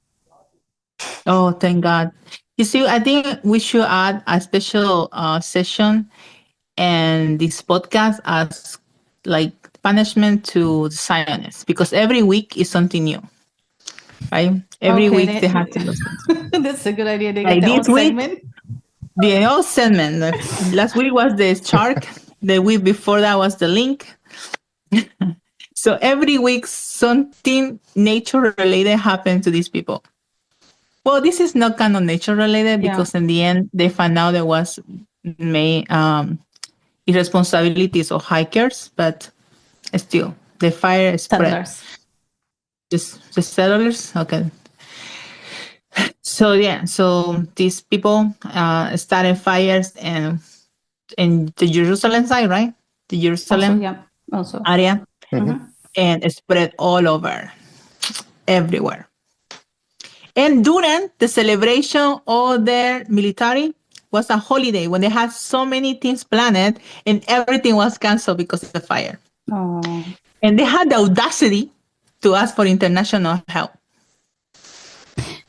Oh, thank God. You see, I think we should add a special session and this podcast as like punishment to the Zionists, because every week is something new, right? Every week they have to listen.
That's a good idea. They get their own segment.
The old segment. Last week was the shark. The week before that was the link. So every week something nature related happened to these people. Well, this is not kind of nature related, because in the end they found out there was irresponsibilities of hikers, but still the fire spread. Just the settlers. Okay. So these people started fires in the Jerusalem side, right? The Jerusalem area, and it spread all over, everywhere. And during the celebration of their military was a holiday when they had so many things planned, and everything was canceled because of the fire.
Oh.
And they had the audacity to ask for international help.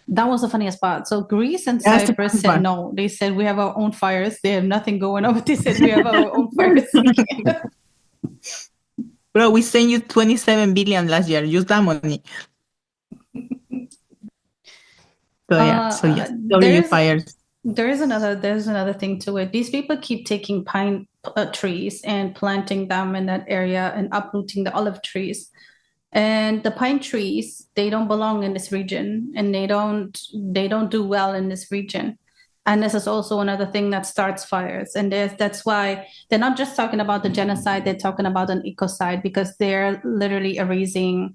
That was the funniest part. So Greece and Cyprus said no. They said we have our own fires. They have nothing going on, but they said we have our own fires.
Bro, we sent you 27 billion last year. Use that money. Fires.
There's another thing to it. These people keep taking pine trees and planting them in that area and uprooting the olive trees. And the pine trees, they don't belong in this region, and they don't do well in this region. And this is also another thing that starts fires. And that's why they're not just talking about the genocide, they're talking about an ecocide, because they're literally erasing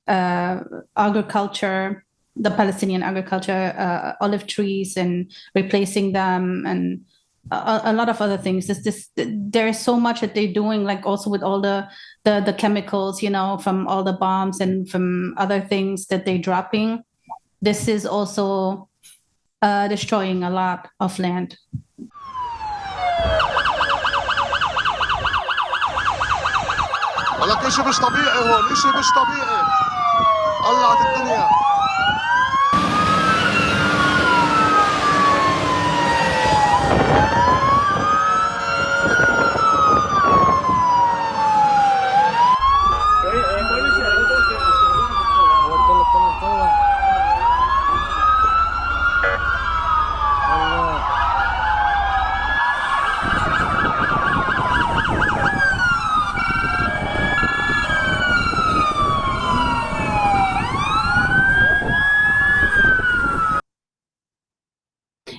agriculture, the Palestinian agriculture, olive trees, and replacing them, and a lot of other things. There's so much that they're doing, like also with all the chemicals, from all the bombs and from other things that they're dropping. This is also destroying a lot of land.
ولك إشي مش طبيعي هون، إشي مش طبيعي. قلعت الدنيا.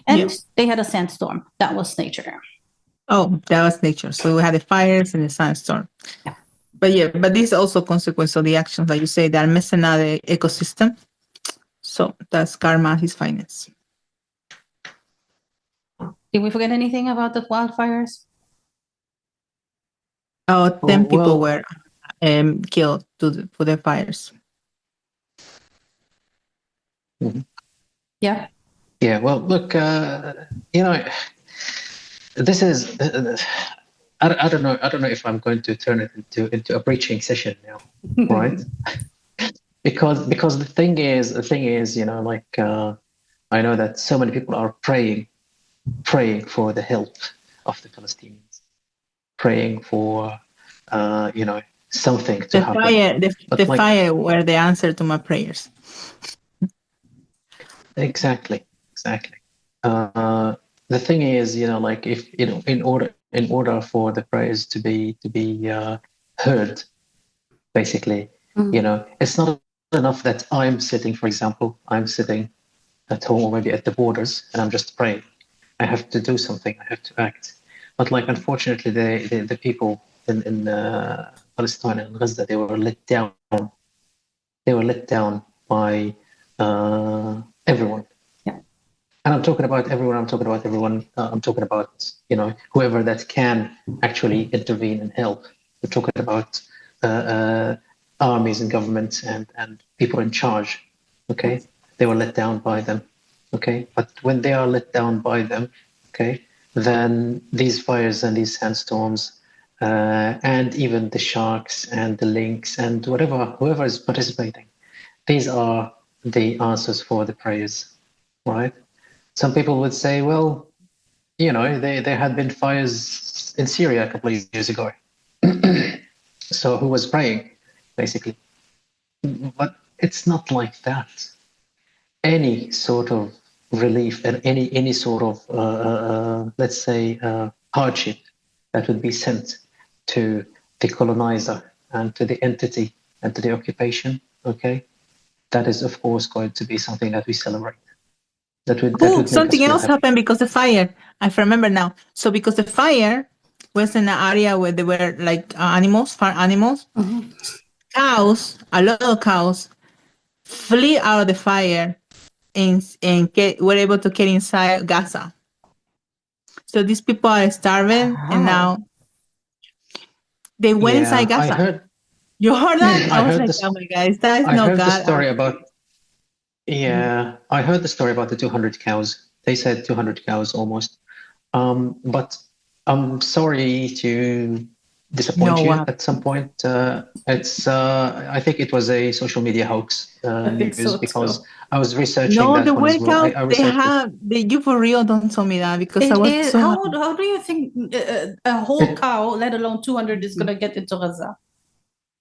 And they had a sandstorm. That was nature.
Oh, that was nature. So we had the fires and the sandstorm.
Yeah.
But this is also a consequence of the actions, like you say, that are messing up the ecosystem. So that's karma at its finest.
Did we forget anything about the wildfires?
10 people were killed for the fires.
Mm-hmm.
Yeah.
Yeah. Well, look, this is. I don't know. I don't know if I'm going to turn it into a preaching session now, right? because the thing is, I know that so many people are praying for the help of the Palestinians, praying for something to happen.
The fire were the answer to my prayers.
Exactly. The thing is, if in order for the prayers to be heard, basically, it's not enough that I'm sitting, for example, at home or maybe at the borders and I'm just praying. I have to do something. I have to act. But unfortunately, the people in Palestine and Gaza, they were let down. They were let down by everyone.
Yeah.
And I'm talking about everyone. I'm talking about whoever that can actually intervene and help. We're talking about armies and governments and people in charge. Okay, they were let down by them. Okay, but when they are let down by them, okay, then these fires and these sandstorms and even the sharks and the lynx and whoever is participating, these are the answers for the prayers, right? Some people would say, well, there had been fires in Syria a couple of years ago. So who was praying, basically? But it's not like that. Any sort of relief and any sort of, let's say, hardship that would be sent to the colonizer and to the entity and to the occupation, okay, that is, of course, going to be something that we celebrate. That would
something else happened because of fire. I remember now. So because the fire was in an area where there were farm animals, cows, a lot of cows, flee out of the fire and were able to get inside Gaza. So these people are starving, and now they went inside Gaza. You heard that? I was like, oh my God, that is no God.
I heard the story about. Yeah, I heard the story about the 200 cows. They said 200 cows almost. But I'm sorry to disappoint you at some point. I think it was a social media hoax news because I was researching that
the
one as well.
You for real don't tell me that because I was so
how do you think a whole cow, let alone 200, is going to get into Gaza?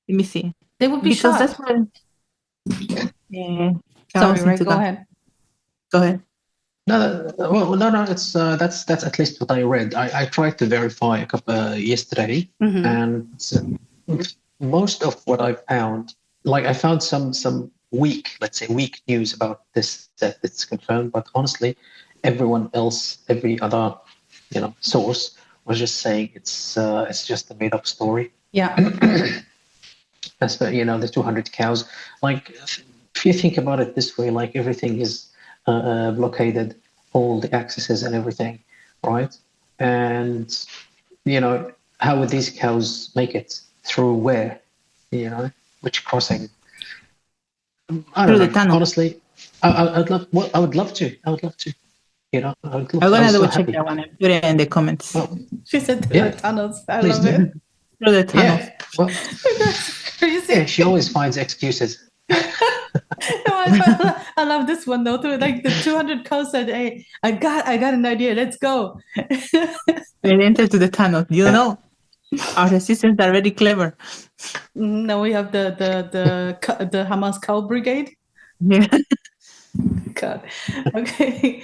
Let me see.
They would be shot.
That's what. Yeah.
Sorry, right? Go ahead.
Go ahead.
No. It's that's at least what I read. I tried to verify a couple yesterday, and most of what I found, I found some weak news about this that it's confirmed. But honestly, every other source was just saying it's just a made up story.
Yeah.
That's the 200 cows. If you think about it this way, everything is blockaded, all the accesses and everything, right? And how would these cows make it through where? Which crossing? I don't know. The tunnel. Honestly, I would love to. I'm
gonna double check that one and put it in the comments.
Well,
she said through the tunnels. I love it.
Through the tunnels.
Yeah. Well, yeah, she always finds excuses.
I love this one though. Through the 200 cows said, "Hey, I got an idea. Let's go."
They enter to the tunnel. You know, our assistants are very clever.
Now we have the Hamas cow brigade.
Yeah.
God. Okay.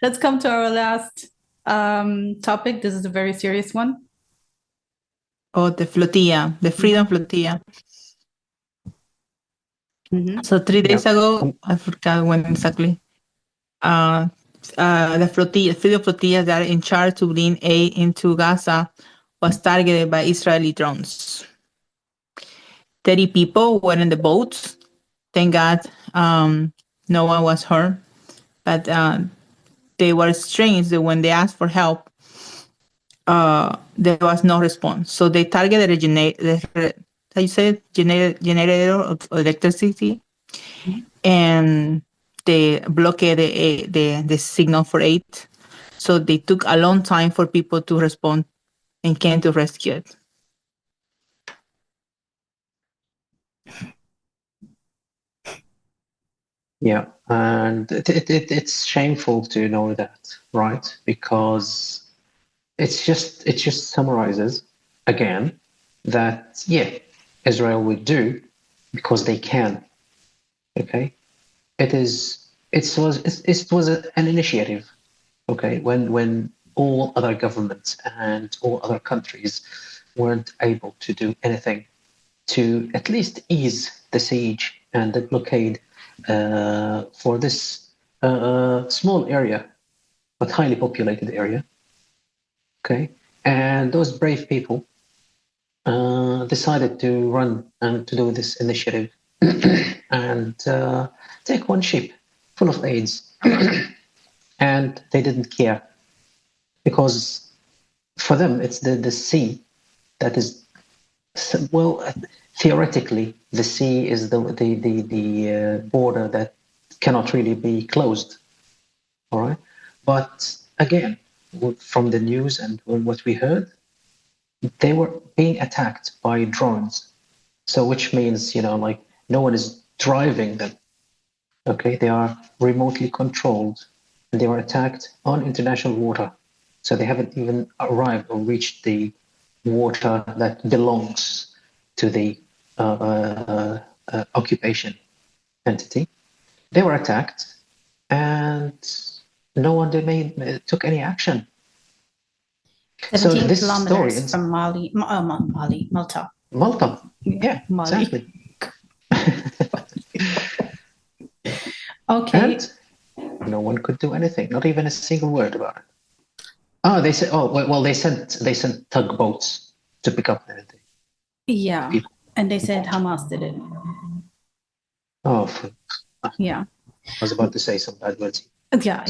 Let's come to our last topic. This is a very serious one.
Oh, the flotilla, the Freedom Flotilla. So 3 days ago, I forgot when exactly. The Freedom Flotilla that are in charge to bring aid into Gaza was targeted by Israeli drones. 30 people were in the boats. Thank God No one was hurt, but they were strange that when they asked for help, there was no response. So they targeted how you say it? Generator of electricity, and they blockaded the signal for aid. So they took a long time for people to respond and came to rescue it.
Yeah, and it's shameful to know that, right? Because it just summarizes again that Israel would do because they can. Okay, it was an initiative. Okay, when all other governments and all other countries weren't able to do anything to at least ease the siege and the blockade for this small area, but highly populated area. Okay, and those brave people decided to run and to do this initiative and take one ship full of aids, and they didn't care because for them it's the sea that is, well, theoretically the sea is the border that cannot really be closed. All right, but again, from the news and what we heard, they were being attacked by drones. So which means, like, no one is driving them. Okay, they are remotely controlled, and they were attacked on international water. So they haven't even arrived or reached the water that belongs to the occupation entity. They were attacked, and no one took any action.
17 kilometers from Malta.
Malta, yeah,
Mali.
exactly.
Okay.
And no one could do anything, not even a single word about it. Oh, they said. Oh, well, they sent tugboats to pick up everything.
Yeah, people. And they said Hamas did it.
Oh,
yeah.
I was about to say some bad words.
Yeah.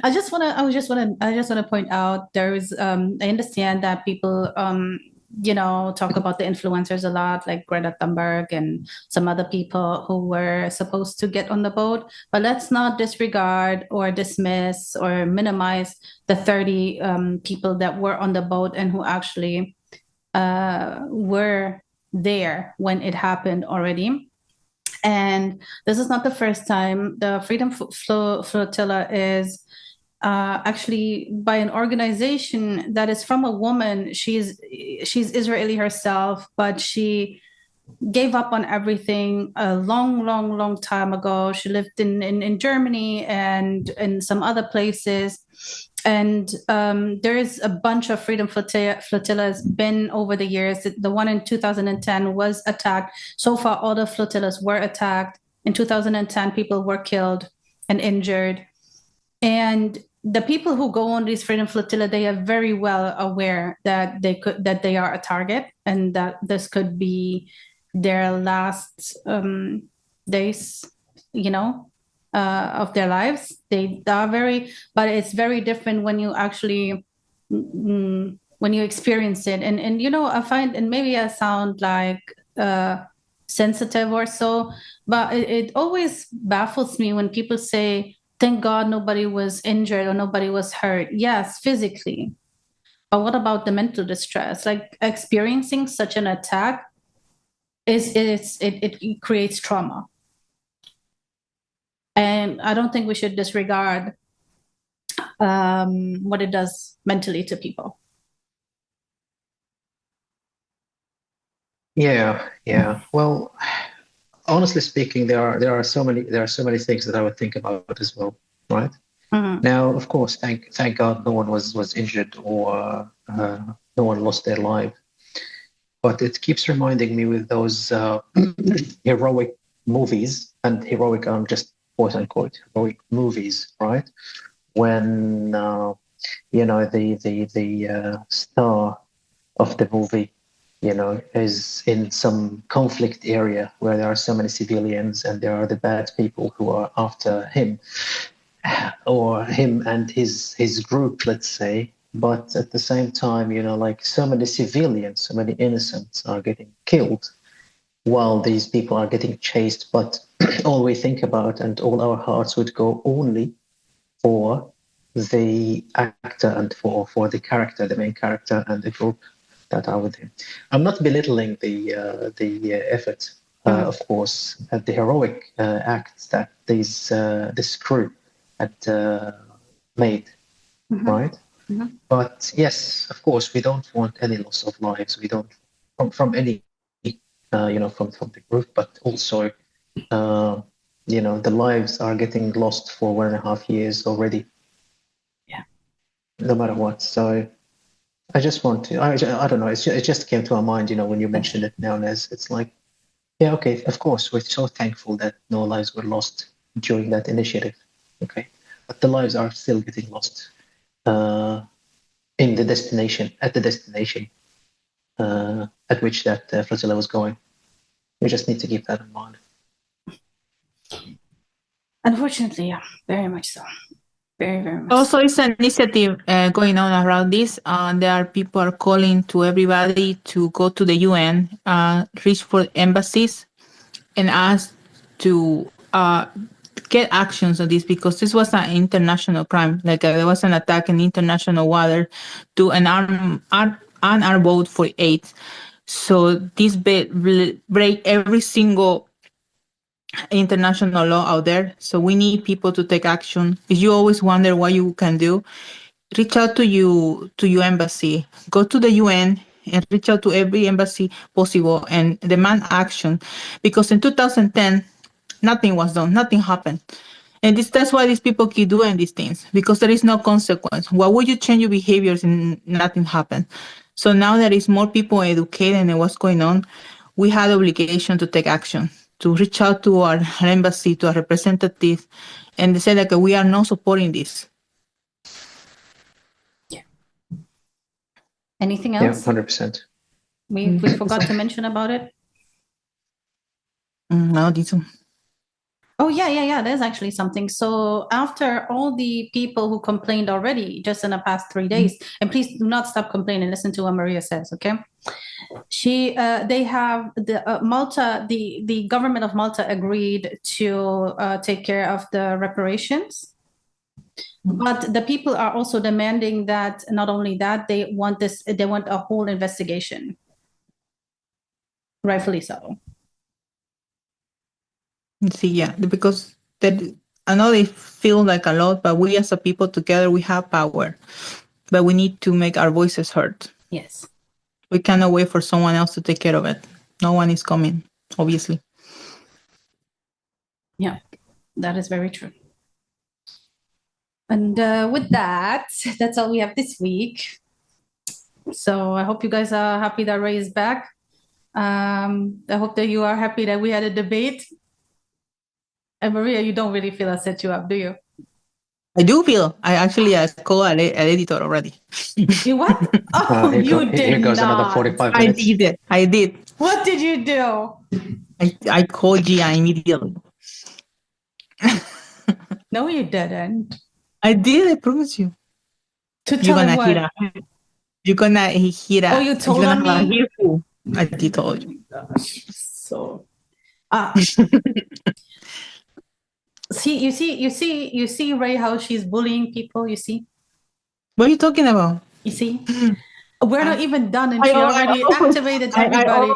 I just want to point out there is. I understand that people talk about the influencers a lot, like Greta Thunberg and some other people who were supposed to get on the boat. But let's not disregard or dismiss or minimize the 30 people that were on the boat and who actually were there when it happened already. And this is not the first time. The Freedom Flotilla is actually by an organization that is from a woman. She's Israeli herself, but she gave up on everything a long time ago. She lived in Germany and in some other places. And there is a bunch of Freedom Flotillas been over the years. The one in 2010 was attacked. So far, all the flotillas were attacked. In 2010, people were killed and injured. And the people who go on these Freedom Flotilla, they are very well aware that they are a target and that this could be their last days, of their lives. They are but it's very different when you actually when you experience it. And I find, and maybe I sound like sensitive or so, but it always baffles me when people say, thank God nobody was injured or nobody was hurt. Yes, physically. But what about the mental distress? Like experiencing such an attack it creates trauma. And I don't think we should disregard what it does mentally to people.
Yeah. Well, honestly speaking, there are so many things that I would think about as well, right?
Mm-hmm.
Now, of course, thank God, no one was injured or no one lost their life. But it keeps reminding me with those heroic movies and heroic, just quote unquote heroic movies, right? When the star of the movie is in some conflict area where there are so many civilians and there are the bad people who are after him or him and his group, let's say. But at the same time, like so many civilians, so many innocents are getting killed while these people are getting chased. But all we think about and all our hearts would go only for the actor and for the character, the main character and the group that are with him. I'm not belittling the effort, of course, the heroic acts that this crew had made, right? But yes, of course, we don't want any loss of lives. We don't from any, from the group, but also, the lives are getting lost for 1.5 years already.
Yeah.
No matter what. So I just want to, I don't know, it just came to our mind, when you mentioned it now, Nez. It's like, yeah, okay, of course, we're so thankful that no lives were lost during that initiative, okay? But the lives are still getting lost at the destination at which that flotilla was going. We just need to keep that in mind.
Unfortunately, yeah, very much so. Very, very much.
Also, it's an initiative going on around this. There are people are calling to everybody to go to the UN, reach for embassies, and ask to get actions on this, because this was an international crime. Like there was an attack in international water to an unarmed boat for aid. So this break every single international law out there. So we need people to take action. If you always wonder what you can do, reach out to your embassy. Go to the UN and reach out to every embassy possible and demand action. Because in 2010, nothing was done. Nothing happened. And that's why these people keep doing these things, because there is no consequence. Why would you change your behaviors and nothing happened? So now there is more people educated in what's going on. We had obligation to take action, to reach out to our embassy, to our representative, and they say like, we are not supporting this.
Yeah. Anything else?
Yeah, 100%.
We forgot to mention about it?
No, this one.
Oh, yeah. There's actually something. So after all the people who complained already just in the past 3 days, and please do not stop complaining, listen to what Maria says, okay? They have Malta, the government of Malta agreed to take care of the reparations. But the people are also demanding that not only that, they want a whole investigation. Rightfully so.
See, yeah, because I know they feel like a lot, but we as a people together, we have power. But we need to make our voices heard.
Yes.
We cannot wait for someone else to take care of it. No one is coming, obviously.
Yeah, that is very true. And with that, that's all we have this week. So I hope you guys are happy that Ray is back. I hope that you are happy that we had a debate. And Maria, you don't really feel I set you up, do you?
I do feel. I actually called an editor already.
You what? Oh, you did
Here goes
not.
another 45 minutes.
I did.
What did you do?
I called Gia immediately.
No, you didn't.
I did, I promise you.
To tell him what?
You're gonna hear
Oh, you told on me?
I did told you.
So, you see, Ray, how she's bullying people, you see?
What are you talking about?
You see? We're not even done and she already activated everybody.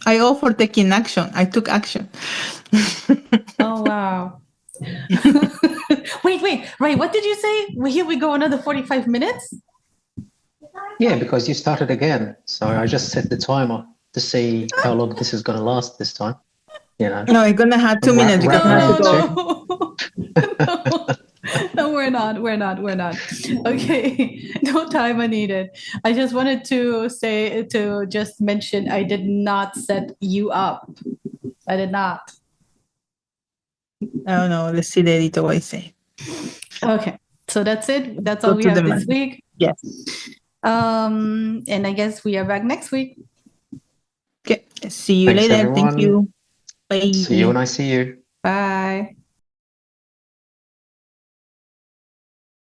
I offered taking action. I took action.
Oh, wow. Wait, Ray, what did you say? Here we go another 45 minutes?
Yeah, because you started again. So I just set the timer to see how long this is going to last this time.
No, you're going to have 2 minutes.
No, we're not. Okay, no timer needed. I just wanted to just mention I did not set you up. I did not.
Oh, no, let's see the editor what I say.
Okay, so that's it. That's all we have this week.
Yes.
And I guess we are back next week.
Okay. See you
Thanks,
later.
everyone.
Thank you. Bye.
See you when I see you.
Bye.